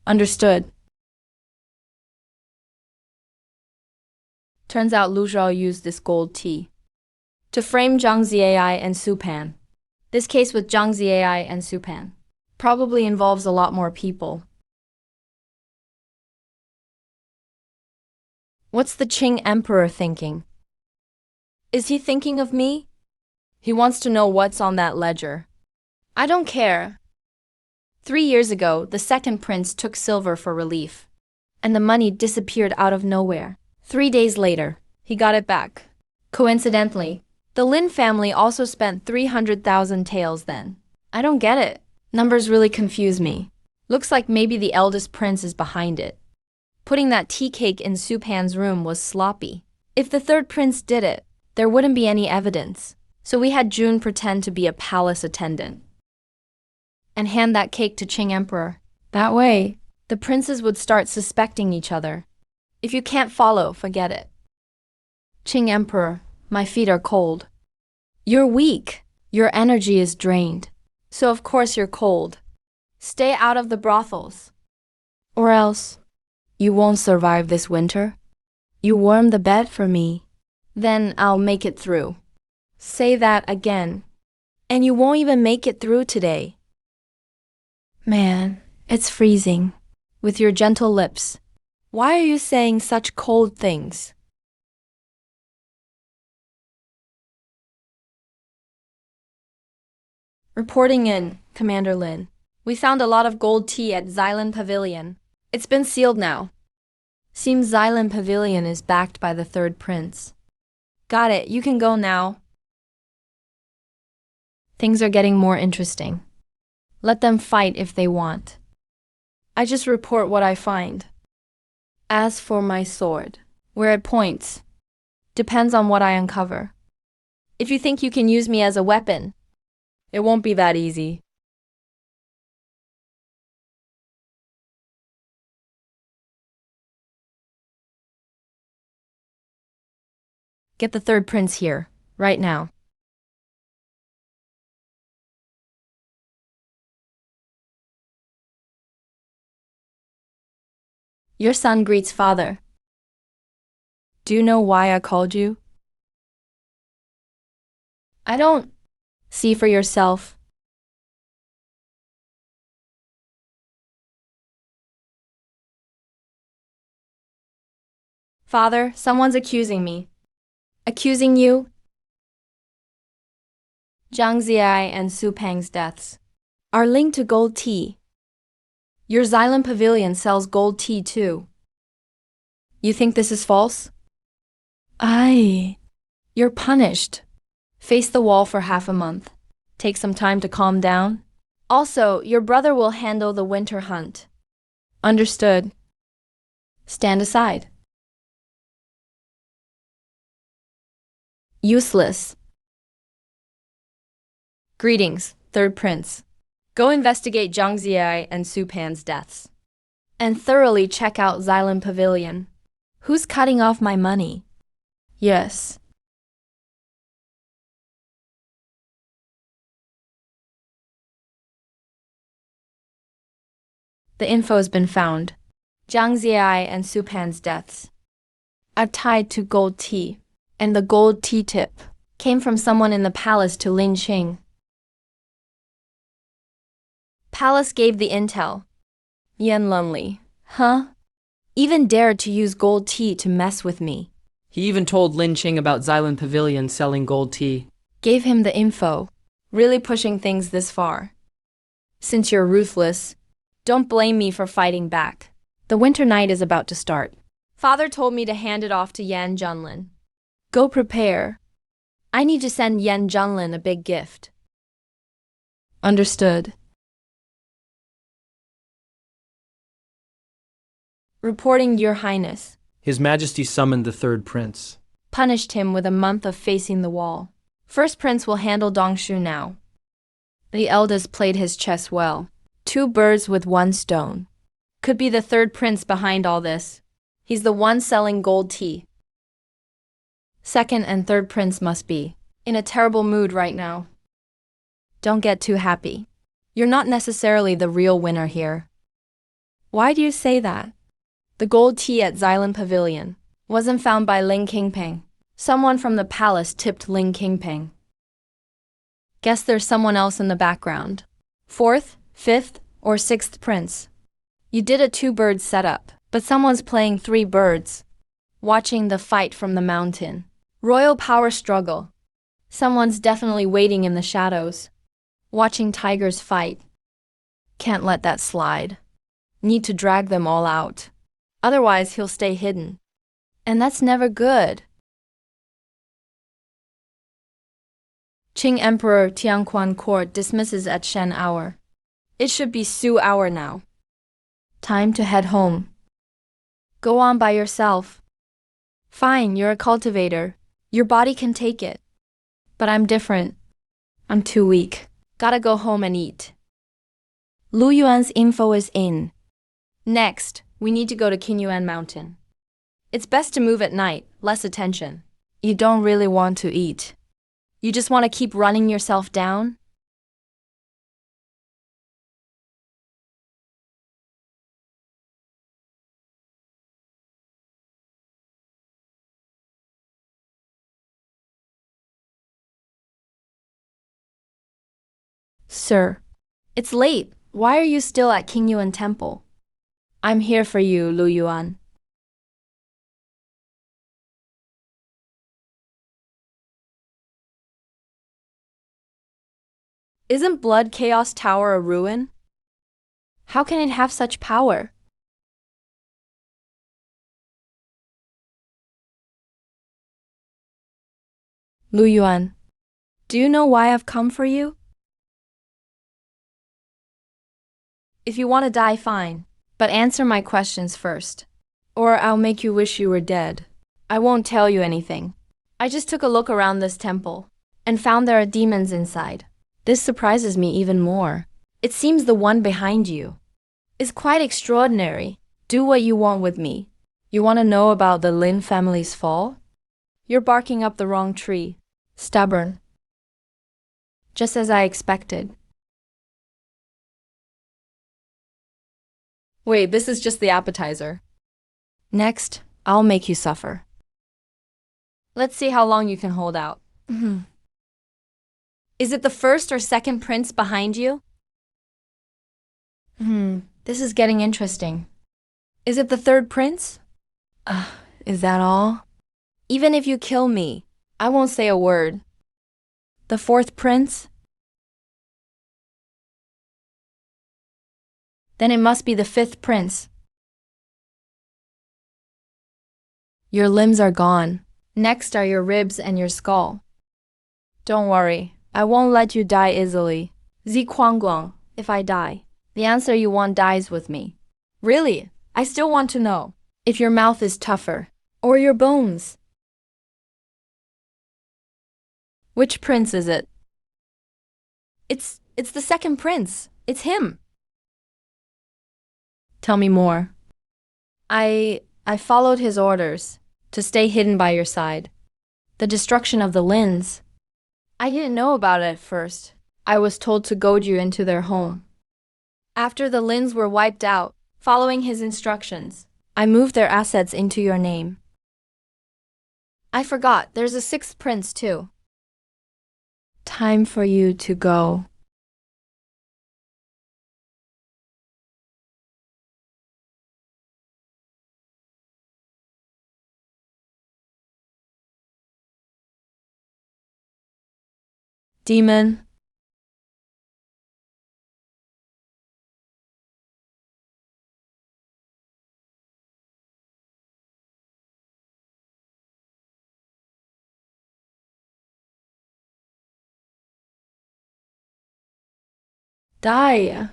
Understood. Turns out Lu Zhao used this gold tea to frame Zhang Ziai and Su Pan. This case with Zhang Ziai and Su Pan probably involves a lot more people. What's the Qing emperor thinking? Is he thinking of me? He wants to know what's on that ledger. I don't care. 3 years ago, the second prince took silver for relief, and the money disappeared out of nowhere. 3 days later, he got it back. Coincidentally, the Lin family also spent 300,000 taels then. I don't get it. Numbers really confuse me. Looks like maybe the eldest prince is behind it. Putting that tea cake in Su Pan's room was sloppy. If the third prince did it, there wouldn't be any evidence. So we had June pretend to be a palace attendant and hand that cake to Qing Emperor. That way, the princes would start suspecting each other. If you can't follow, forget it. Qing Emperor, my feet are cold. You're weak. Your energy is drained. So of course you're cold. Stay out of the brothels. Or else, you won't survive this winter. You warm the bed for me. Then I'll make it through. Say that again. And you won't even make it through today. Man, it's freezing. With your gentle lips. Why are you saying such cold things? Reporting in, Commander Lin. We found a lot of gold tea at Xylan Pavilion. It's been sealed now. Seems Xylan Pavilion is backed by the third prince. Got it, you can go now. Things are getting more interesting. Let them fight if they want. I just report what I find. As for my sword, where it points, depends on what I uncover. If you think you can use me as a weapon, it won't be that easy. Get the third prince here, right now. Your son greets father. Do you know why I called you? I don't. See for yourself. Father, someone's accusing me. Accusing you? Zhang Ziai and Su Peng's deaths are linked to gold tea. Your Xylem Pavilion sells gold tea too. You think this is false? You're punished. Face the wall for half a month. Take some time to calm down. Also, your brother will handle the winter hunt. Understood. Stand aside. Useless. Greetings, Third Prince. Go investigate Zhang Ziai and Su Pan's deaths. And thoroughly check out Xylem Pavilion. Who's cutting off my money? Yes. The info has been found. Zhang Ziai and Su Pan's deaths are tied to gold tea, and the gold tea tip came from someone in the palace to Lin Qing. Palace gave the intel. Yan Lunli, huh? Even dared to use gold tea to mess with me. He even told Lin Qing about Xylem Pavilion selling gold tea. Gave him the info. Really pushing things this far. Since you're ruthless, don't blame me for fighting back. The winter night is about to start. Father told me to hand it off to Yan Junlin. Go prepare. I need to send Yan Junlin a big gift. Understood. Reporting Your Highness. His Majesty summoned the Third Prince. Punished him with a month of facing the wall. First Prince will handle Dongshu now. The eldest played his chess well. 2 birds with 1 stone. Could be the Third Prince behind all this. He's the one selling gold tea. Second and Third Prince must be in a terrible mood right now. Don't get too happy. You're not necessarily the real winner here. Why do you say that? The gold tea at Xylem Pavilion wasn't found by Ling Qingping. Someone from the palace tipped Ling Qingping. Guess there's someone else in the background. 4th, 5th, or 6th prince. You did a 2-bird setup, but someone's playing 3 birds. Watching the fight from the mountain. Royal power struggle. Someone's definitely waiting in the shadows. Watching tigers fight. Can't let that slide. Need to drag them all out. Otherwise, he'll stay hidden. And that's never good. Qing Emperor Tianquan Court dismisses at Shen hour. It should be Su hour now. Time to head home. Go on by yourself. Fine, you're a cultivator. Your body can take it. But I'm different. I'm too weak. Gotta go home and eat. Lu Yuan's info is in. Next, we need to go to Qinyuan Mountain. It's best to move at night, less attention. You don't really want to eat. You just want to keep running yourself down? Sir, it's late. Why are you still at Qinyuan Temple? I'm here for you, Lu Yuan. Isn't Blood Chaos Tower a ruin? How can it have such power? Lu Yuan, do you know why I've come for you? If you want to die, fine. But answer my questions first. Or I'll make you wish you were dead. I won't tell you anything. I just took a look around this temple and found there are demons inside. This surprises me even more. It seems the one behind you is quite extraordinary. Do what you want with me. You want to know about the Lin family's fall? You're barking up the wrong tree. Stubborn. Just as I expected. Wait, this is just the appetizer. Next, I'll make you suffer. Let's see how long you can hold out. Is it the first or second prince behind you? This is getting interesting. Is it the third prince? Is that all? Even if you kill me, I won't say a word. The fourth prince? Then it must be the fifth prince. Your limbs are gone. Next are your ribs and your skull. Don't worry, I won't let you die easily. Zi Guang, if I die. The answer you want dies with me. Really? I still want to know. If your mouth is tougher. Or your bones. Which prince is it? It's the second prince. It's him. Tell me more. I followed his orders to stay hidden by your side. The destruction of the Lins. I didn't know about it at first. I was told to goad you into their home. After the Lins were wiped out, following his instructions, I moved their assets into your name. I forgot, there's a sixth prince too. Time for you to go. Demon. Die.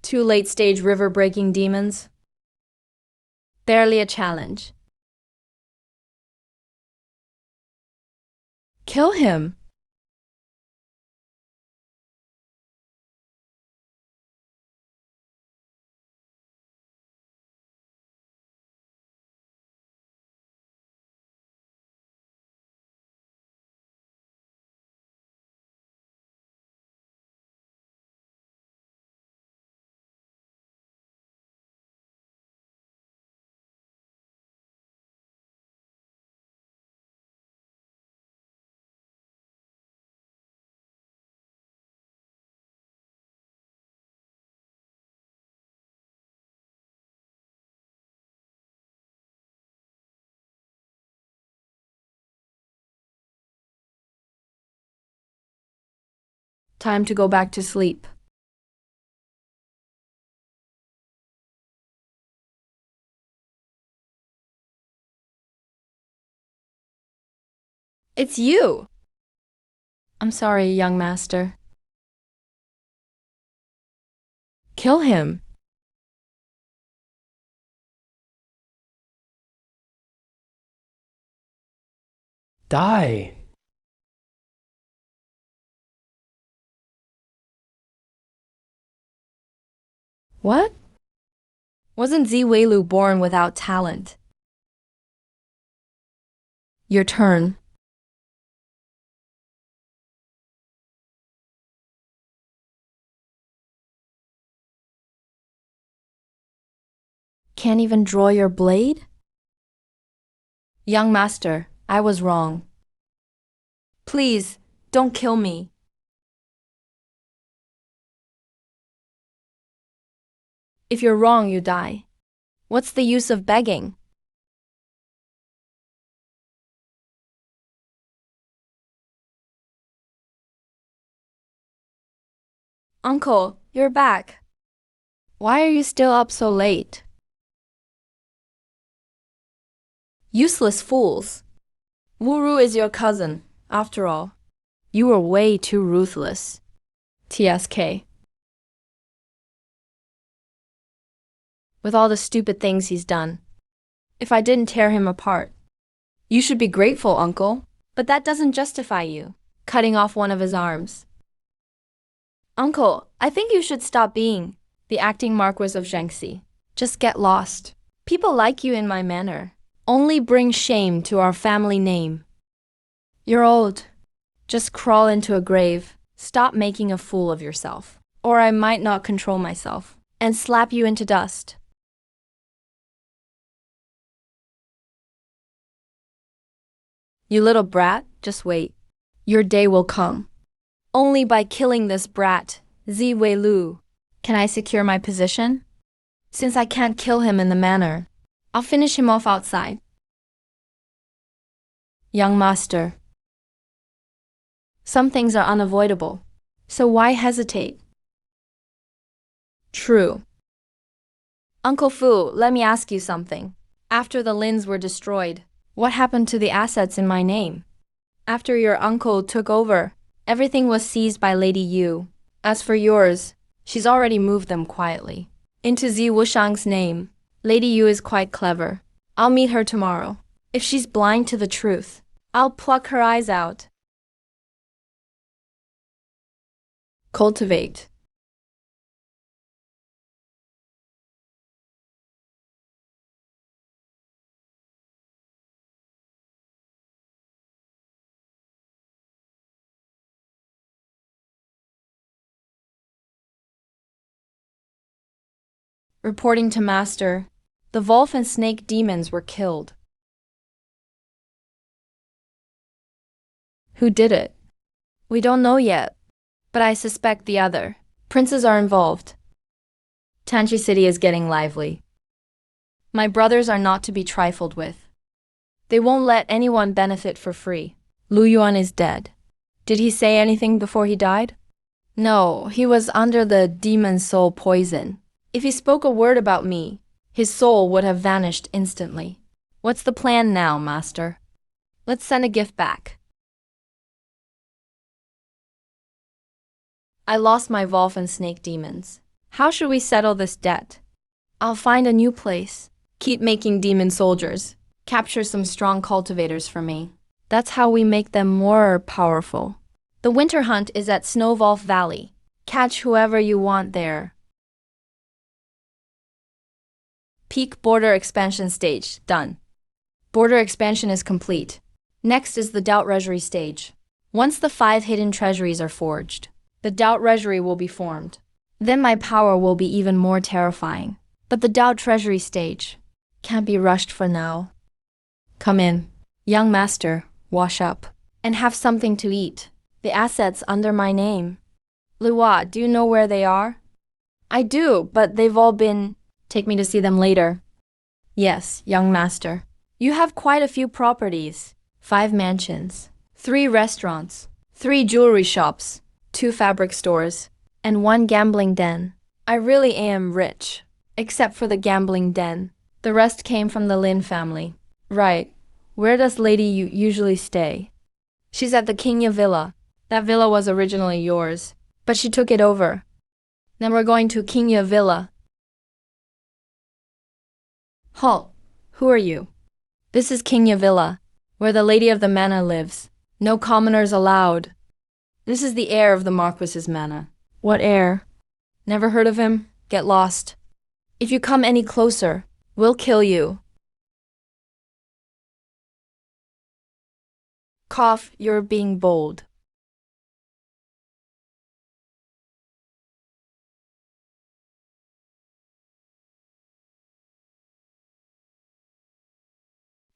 Two late-stage river-breaking demons. Barely a challenge. Kill him. Time to go back to sleep. It's you! I'm sorry, young master. Kill him. Die. What? Wasn't Zi Weilu born without talent? Your turn. Can't even draw your blade? Young master, I was wrong. Please, don't kill me. If you're wrong, you die. What's the use of begging? Uncle, you're back. Why are you still up so late? Useless fools. Wuru is your cousin, after all. You were way too ruthless. TSK. With all the stupid things he's done. If I didn't tear him apart. You should be grateful, Uncle. But that doesn't justify you. Cutting off one of his arms. Uncle, I think you should stop being the acting Marquis of Zhengxi. Just get lost. People like you in my manner. Only bring shame to our family name. You're old. Just crawl into a grave. Stop making a fool of yourself, or I might not control myself and slap you into dust. You little brat, just wait. Your day will come. Only by killing this brat, Zi Weilu, can I secure my position. Since I can't kill him in the manor, I'll finish him off outside. Young master, some things are unavoidable, so why hesitate? True. Uncle Fu, let me ask you something. After the Lins were destroyed, what happened to the assets in my name? After your uncle took over, everything was seized by Lady Yu. As for yours, she's already moved them quietly into Zi Wushang's name. Lady Yu is quite clever. I'll meet her tomorrow. If she's blind to the truth, I'll pluck her eyes out. Cultivate. Reporting to Master, the wolf and snake demons were killed. Who did it? We don't know yet, but I suspect the other princes are involved. Tanchi City is getting lively. My brothers are not to be trifled with. They won't let anyone benefit for free. Lu Yuan is dead. Did he say anything before he died? No, he was under the demon soul poison. If he spoke a word about me, his soul would have vanished instantly. What's the plan now, Master? Let's send a gift back. I lost my wolf and snake demons. How should we settle this debt? I'll find a new place. Keep making demon soldiers. Capture some strong cultivators for me. That's how we make them more powerful. The winter hunt is at Snow Wolf Valley. Catch whoever you want there. Peak border expansion stage, done. Border expansion is complete. Next is the Doubt Treasury stage. Once the 5 hidden treasuries are forged, the Doubt Treasury will be formed. Then my power will be even more terrifying. But the Doubt Treasury stage can't be rushed for now. Come in, young master, wash up, and have something to eat. The assets under my name. Luwa, do you know where they are? I do, but they've all been... Take me to see them later. Yes, young master. You have quite a few properties. 5 mansions, 3 restaurants, 3 jewelry shops, 2 fabric stores, and 1 gambling den. I really am rich, except for the gambling den. The rest came from the Lin family. Right. Where does Lady Yu usually stay? She's at the Kingya Villa. That villa was originally yours, but she took it over. Then we're going to Kingya Villa. Halt! Who are you? This is Kingya Villa, where the Lady of the Manor lives. No commoners allowed. This is the heir of the Marquis's manor. What heir? Never heard of him? Get lost. If you come any closer, we'll kill you. Cough, you're being bold.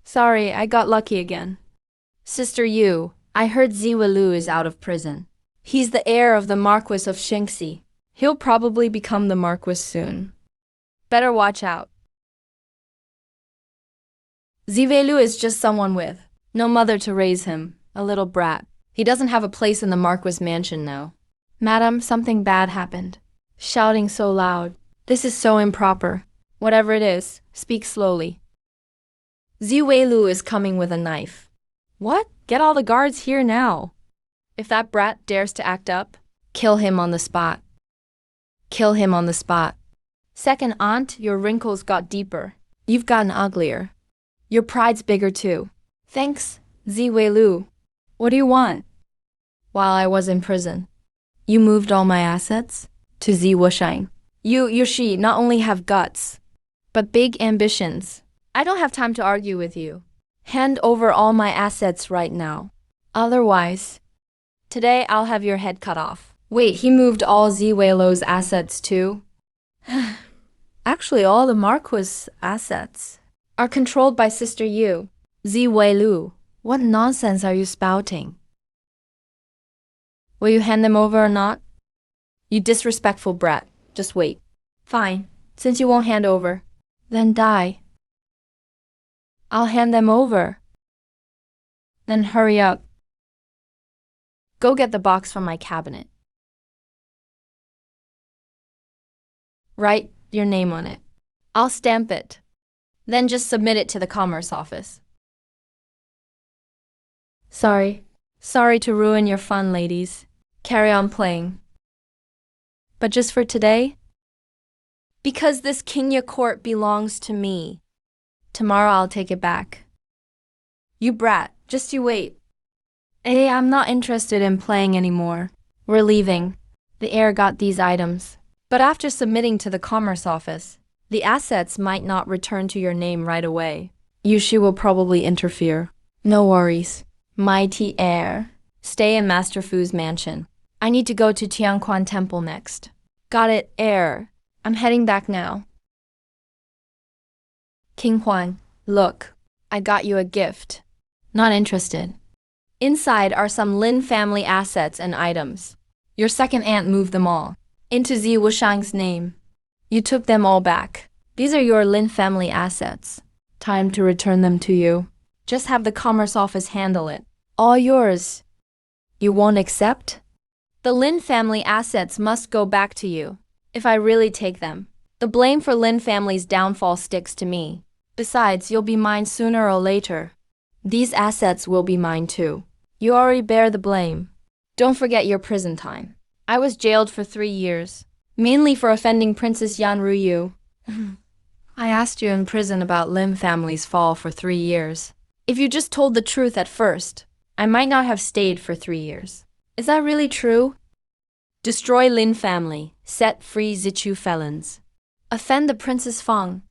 Sorry, I got lucky again. Sister Yu, I heard Ziwa Lu is out of prison. He's the heir of the Marquis of Shingxi. He'll probably become the Marquis soon. Better watch out. Ziwei Lu is just someone with no mother to raise him, a little brat. He doesn't have a place in the Marquis mansion now. Madam, something bad happened. Shouting so loud. This is so improper. Whatever it is, speak slowly. Ziwei Lu is coming with a knife. What? Get all the guards here now. If that brat dares to act up, kill him on the spot. Kill him on the spot. Second aunt, your wrinkles got deeper. You've gotten uglier. Your pride's bigger too. Thanks, Ziwei Lu. What do you want? While I was in prison, you moved all my assets to Zi Wushang. You, she, not only have guts, but big ambitions. I don't have time to argue with you. Hand over all my assets right now. Otherwise, Today I'll have your head cut off. wait, he moved all Ziweilo's assets too? Actually, all the Marquis assets are controlled by Sister Yu. Ziweilu, what nonsense are you spouting? Will you hand them over or not? You disrespectful brat. Just wait. Fine. Since you won't hand over, then die. I'll hand them over. Then hurry up. Go get the box from my cabinet. Write your name on it. I'll stamp it. Then just submit it to the Commerce Office. Sorry. Sorry to ruin your fun, ladies. Carry on playing. But just for today? Because this Kenya court belongs to me. Tomorrow I'll take it back. You brat, just you wait. Hey, I'm not interested in playing anymore. We're leaving. The heir got these items. But after submitting to the Commerce Office, the assets might not return to your name right away. Yushi will probably interfere. No worries. Mighty heir. Stay in Master Fu's mansion. I need to go to Tianquan Temple next. Got it, heir. I'm heading back now. King Huan, look. I got you a gift. Not interested. Inside are some Lin family assets and items. Your second aunt moved them all into Zi Wushang's name. You took them all back. These are your Lin family assets. Time to return them to you. Just have the Commerce Office handle it. All yours. You won't accept? The Lin family assets must go back to you. If I really take them, the blame for Lin family's downfall sticks to me. Besides, you'll be mine sooner or later. These assets will be mine too. You already bear the blame. Don't forget your prison time. I was jailed for 3 years, mainly for offending Princess Yan Ruyu. I asked you in prison about Lim family's fall for 3 years. If you just told the truth at first, I might not have stayed for 3 years. Is that really true? Destroy Lin family. Set free Zichu felons. Offend the Princess Feng.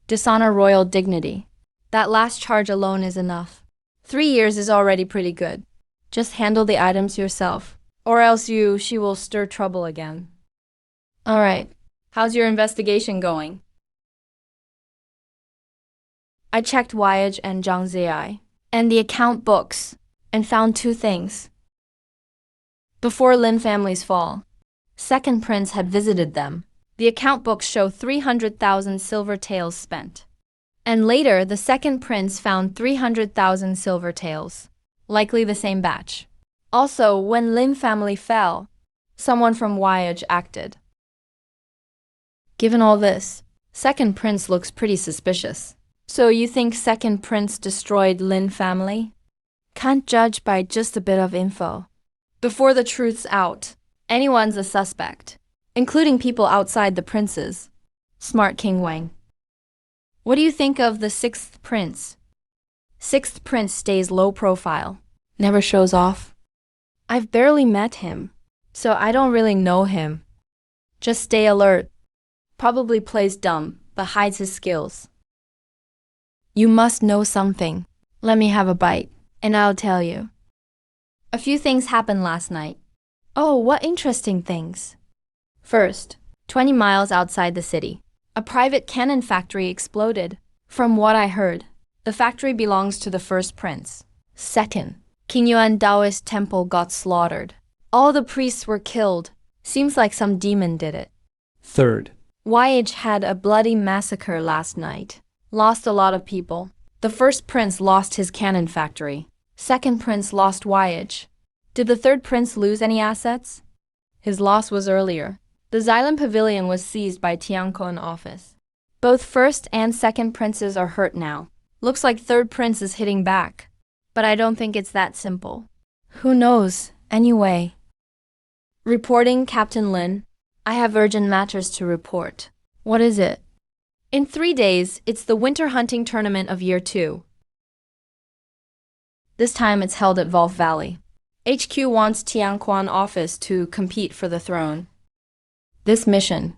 Dishonor royal dignity. That last charge alone is enough. 3 years is already pretty good. Just handle the items yourself, or else she will stir trouble again. All right. How's your investigation going? I checked Waiage and Zhang Ziai and the account books and found 2 things. Before Lin family's fall, second prince had visited them. The account books show 300,000 silver taels spent. And later, the second prince found 300,000 silver taels, likely the same batch. Also, when Lin family fell, someone from Waiage acted. Given all this, second prince looks pretty suspicious. So you think second prince destroyed Lin family? Can't judge by just a bit of info. Before the truth's out, anyone's a suspect, including people outside the princes. Smart King Wang. What do you think of the 6th prince? 6th prince stays low profile, never shows off. I've barely met him, so I don't really know him. Just stay alert. Probably plays dumb, but hides his skills. You must know something. Let me have a bite, and I'll tell you. A few things happened last night. Oh, what interesting things. First, 20 miles outside the city, a private cannon factory exploded. From what I heard, the factory belongs to the first prince. Second, Qingyuan Taoist temple got slaughtered. All the priests were killed. Seems like some demon did it. Third, Waiage had a bloody massacre last night. Lost a lot of people. The first prince lost his cannon factory. Second prince lost Waiage. Did the third prince lose any assets? His loss was earlier. The Xylem Pavilion was seized by Tianquan office. Both first and second princes are hurt now. Looks like third prince is hitting back. But I don't think it's that simple. Who knows, anyway. Reporting, Captain Lin. I have urgent matters to report. What is it? In 3 days, it's the winter hunting tournament of year 2. This time it's held at Volf Valley. HQ wants Tianquan office to compete for the throne. This mission,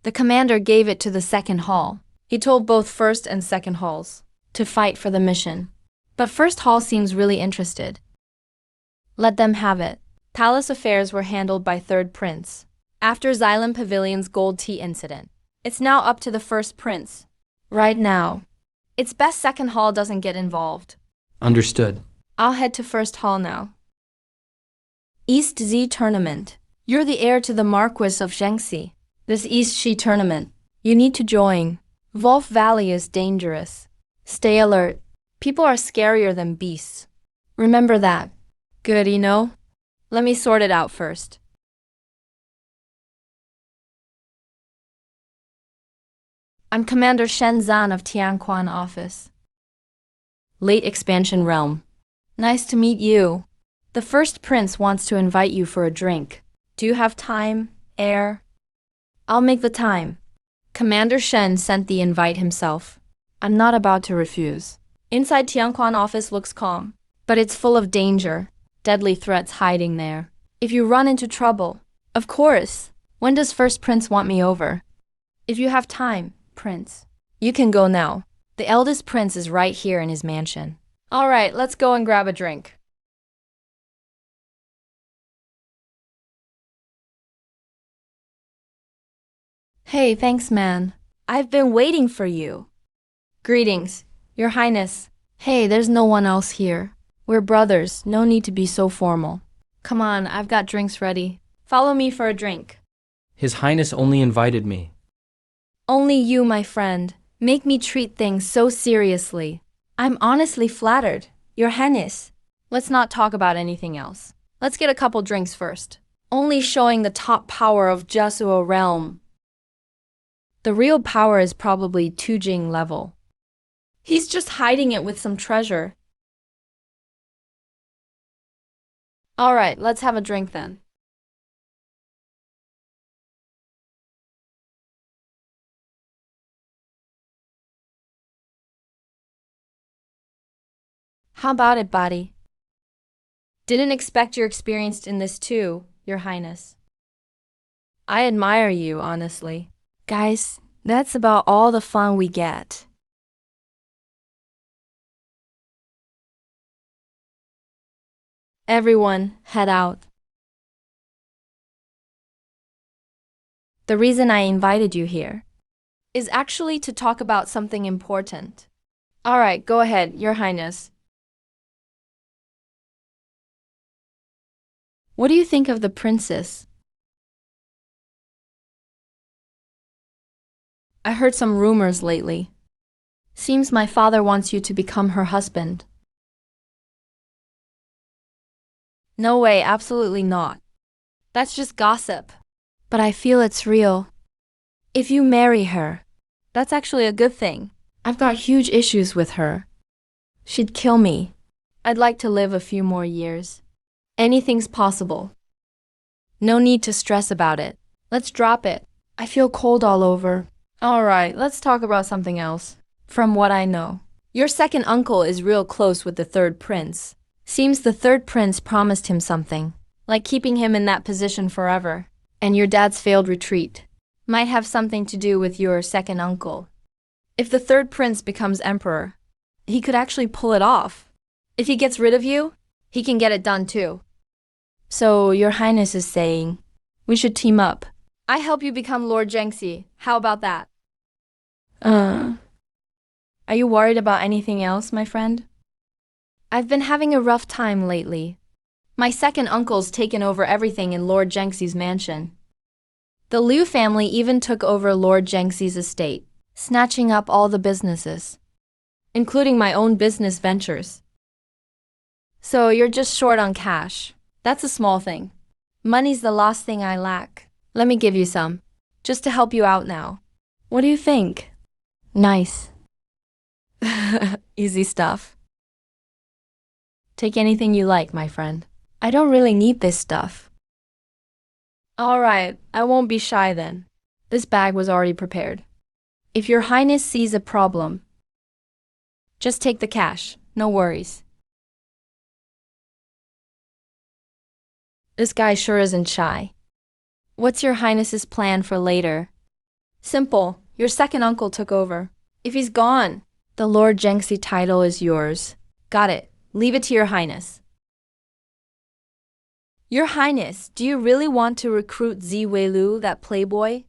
the commander gave it to the second hall. He told both first and second halls to fight for the mission. But first hall seems really interested. Let them have it. Palace affairs were handled by third prince. After Xylem Pavilion's gold tea incident, it's now up to the first prince. Right now. It's best second hall doesn't get involved. Understood. I'll head to first hall now. East Z tournament. You're the heir to the Marquis of Zhengxi. This East Shi tournament. You need to join. Wolf Valley is dangerous. Stay alert. People are scarier than beasts. Remember that. Good, you know? Let me sort it out first. I'm Commander Shen Zan of Tianquan office. Late expansion realm. Nice to meet you. The first prince wants to invite you for a drink. Do you have time, heir? I'll make the time. Commander Shen sent the invite himself. I'm not about to refuse. Inside Tianquan office looks calm, but it's full of danger. Deadly threats hiding there. If you run into trouble. Of course. When does first prince want me over? If you have time, prince. You can go now. The eldest prince is right here in his mansion. All right, let's go and grab a drink. Hey, thanks, man. I've been waiting for you. Greetings, Your Highness. Hey, there's no one else here. We're brothers, no need to be so formal. Come on, I've got drinks ready. Follow me for a drink. His Highness only invited me. Only you, my friend, make me treat things so seriously. I'm honestly flattered. Your Highness. Let's not talk about anything else. Let's get a couple drinks first. Only showing the top power of Jesuo realm. The real power is probably Tujing level. He's just hiding it with some treasure. All right, let's have a drink then. How about it, buddy? Didn't expect you're experienced in this too, Your Highness. I admire you, honestly. Guys, that's about all the fun we get. Everyone, head out. The reason I invited you here is actually to talk about something important. All right, go ahead, Your Highness. What do you think of the princess? I heard some rumors lately. Seems my father wants you to become her husband. No way, absolutely not. That's just gossip. But I feel it's real. If you marry her, that's actually a good thing. I've got huge issues with her. She'd kill me. I'd like to live a few more years. Anything's possible. No need to stress about it. Let's drop it. I feel cold all over. All right, let's talk about something else. From what I know, your second uncle is real close with the third prince. Seems the third prince promised him something, like keeping him in that position forever. And your dad's failed retreat might have something to do with your second uncle. If the third prince becomes emperor, he could actually pull it off. If he gets rid of you, he can get it done too. So your Highness is saying, we should team up. I help you become Lord Zhengxi. How about that? Are you worried about anything else, my friend? I've been having a rough time lately. My second uncle's taken over everything in Lord Zhengxi's mansion. The Liu family even took over Lord Zhengxi's estate, snatching up all the businesses, including my own business ventures. So you're just short on cash. That's a small thing. Money's the last thing I lack. Let me give you some, just to help you out now. What do you think? Nice. Easy stuff. Take anything you like, my friend. I don't really need this stuff. All right, I won't be shy then. This bag was already prepared. If your Highness sees a problem, just take the cash, no worries. This guy sure isn't shy. What's your Highness's plan for later? Simple, your second uncle took over. If he's gone, the Lord Zhengxi title is yours. Got it. Leave it to your Highness. Your Highness, do you really want to recruit Zi Weilu, that playboy?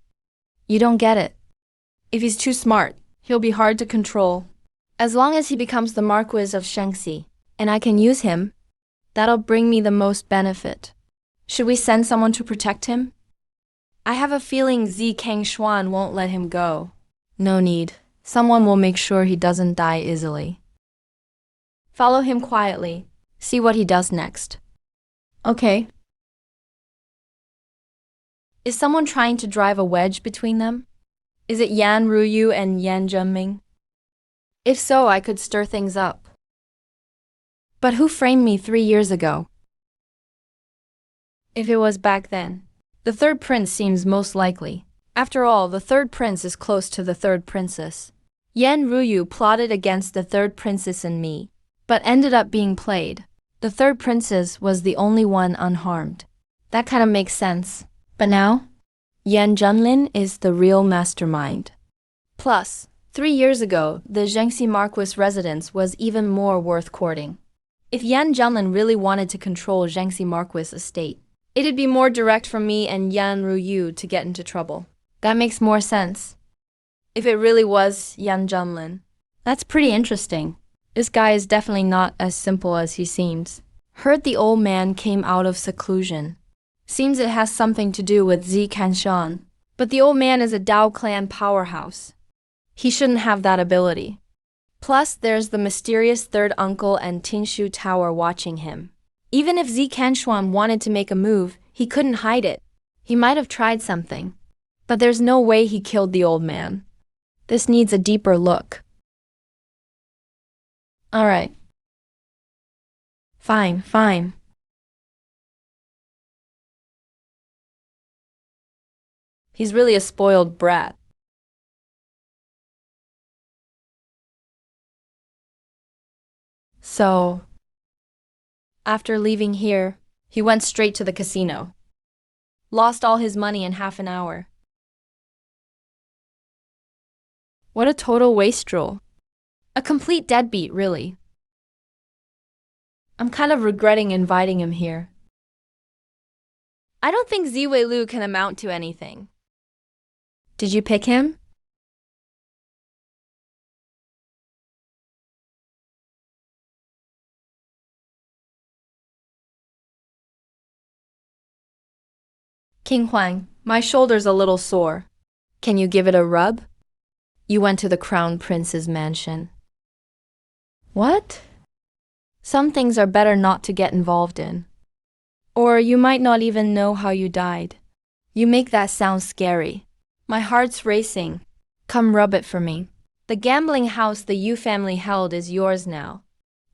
You don't get it. If he's too smart, he'll be hard to control. As long as he becomes the Marquis of Shangxi, and I can use him, that'll bring me the most benefit. Should we send someone to protect him? I have a feeling Zi Kangshuan won't let him go. No need. Someone will make sure he doesn't die easily. Follow him quietly. See what he does next. Okay. Is someone trying to drive a wedge between them? Is it Yan Ruyu and Yan Zhenming? If so, I could stir things up. But who framed me 3 years ago? If it was back then, the third prince seems most likely. After all, the third prince is close to the third princess. Yan Ruyu plotted against the third princess and me, but ended up being played. The third princess was the only one unharmed. That kind of makes sense. But now, Yan Zhenlin is the real mastermind. Plus, 3 years ago, the Zhengxi Marquis residence was even more worth courting. If Yan Zhenlin really wanted to control Zhengxi Marquis estate, it'd be more direct for me and Yan Ruyu to get into trouble. That makes more sense. If it really was Yan Zhenlin. That's pretty interesting. This guy is definitely not as simple as he seems. Heard the old man came out of seclusion. Seems it has something to do with Zi Kanshan. But the old man is a Dao clan powerhouse. He shouldn't have that ability. Plus, there's the mysterious third uncle and Tinshu Tower watching him. Even if Zi Kanshuan wanted to make a move, he couldn't hide it. He might have tried something. But there's no way he killed the old man. This needs a deeper look. All right. Fine. He's really a spoiled brat. So, after leaving here, he went straight to the casino. Lost all his money in half an hour. What a total wastrel. A complete deadbeat, really. I'm kind of regretting inviting him here. I don't think Zi Weilu can amount to anything. Did you pick him? King Huang, my shoulder's a little sore. Can you give it a rub? You went to the Crown Prince's mansion. What? Some things are better not to get involved in. Or you might not even know how you died. You make that sound scary. My heart's racing. Come rub it for me. The gambling house the Yu family held is yours now.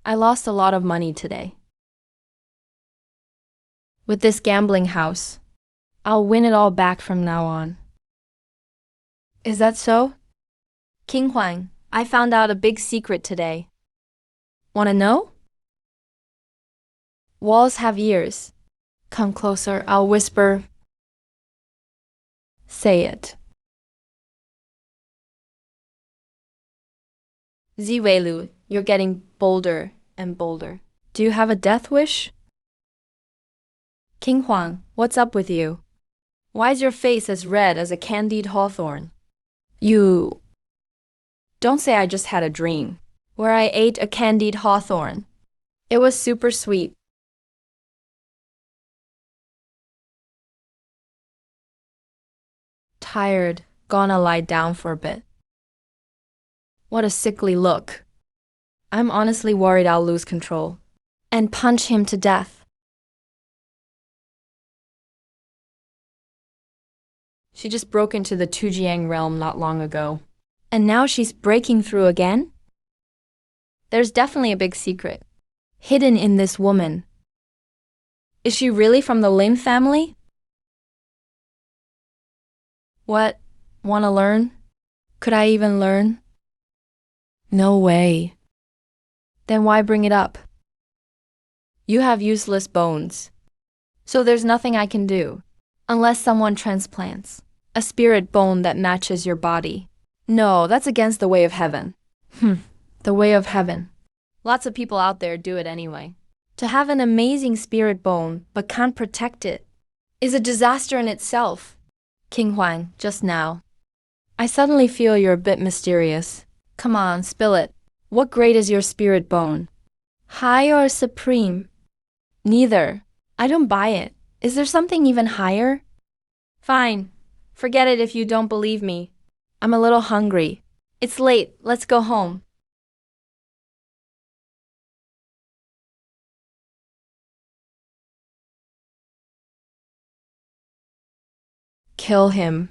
I lost a lot of money today. With this gambling house, I'll win it all back from now on. Is that so? King Huang, I found out a big secret today. Wanna know? Walls have ears. Come closer, I'll whisper. Say it. Zi Weilu, you're getting bolder and bolder. Do you have a death wish? King Huang, what's up with you? Why's your face as red as a candied hawthorn? Don't say I just had a dream where I ate a candied hawthorn. It was super sweet. Tired, gonna lie down for a bit. What a sickly look. I'm honestly worried I'll lose control and punch him to death. She just broke into the Tujiang realm not long ago. And now she's breaking through again? There's definitely a big secret hidden in this woman. Is she really from the Lim family? What? Wanna learn? Could I even learn? No way. Then why bring it up? You have useless bones. So there's nothing I can do. Unless someone transplants a spirit bone that matches your body. No, that's against the way of heaven. The way of heaven. Lots of people out there do it anyway. To have an amazing spirit bone but can't protect it is a disaster in itself. King Huan, just now. I suddenly feel you're a bit mysterious. Come on, spill it. What grade is your spirit bone? High or supreme? Neither. I don't buy it. Is there something even higher? Fine. Forget it if you don't believe me. I'm a little hungry. It's late. Let's go home. Kill him.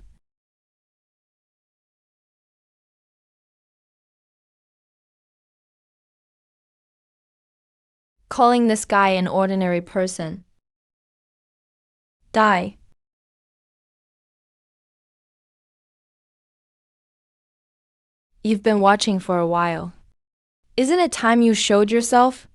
Calling this guy an ordinary person. Die. You've been watching for a while. Isn't it time you showed yourself?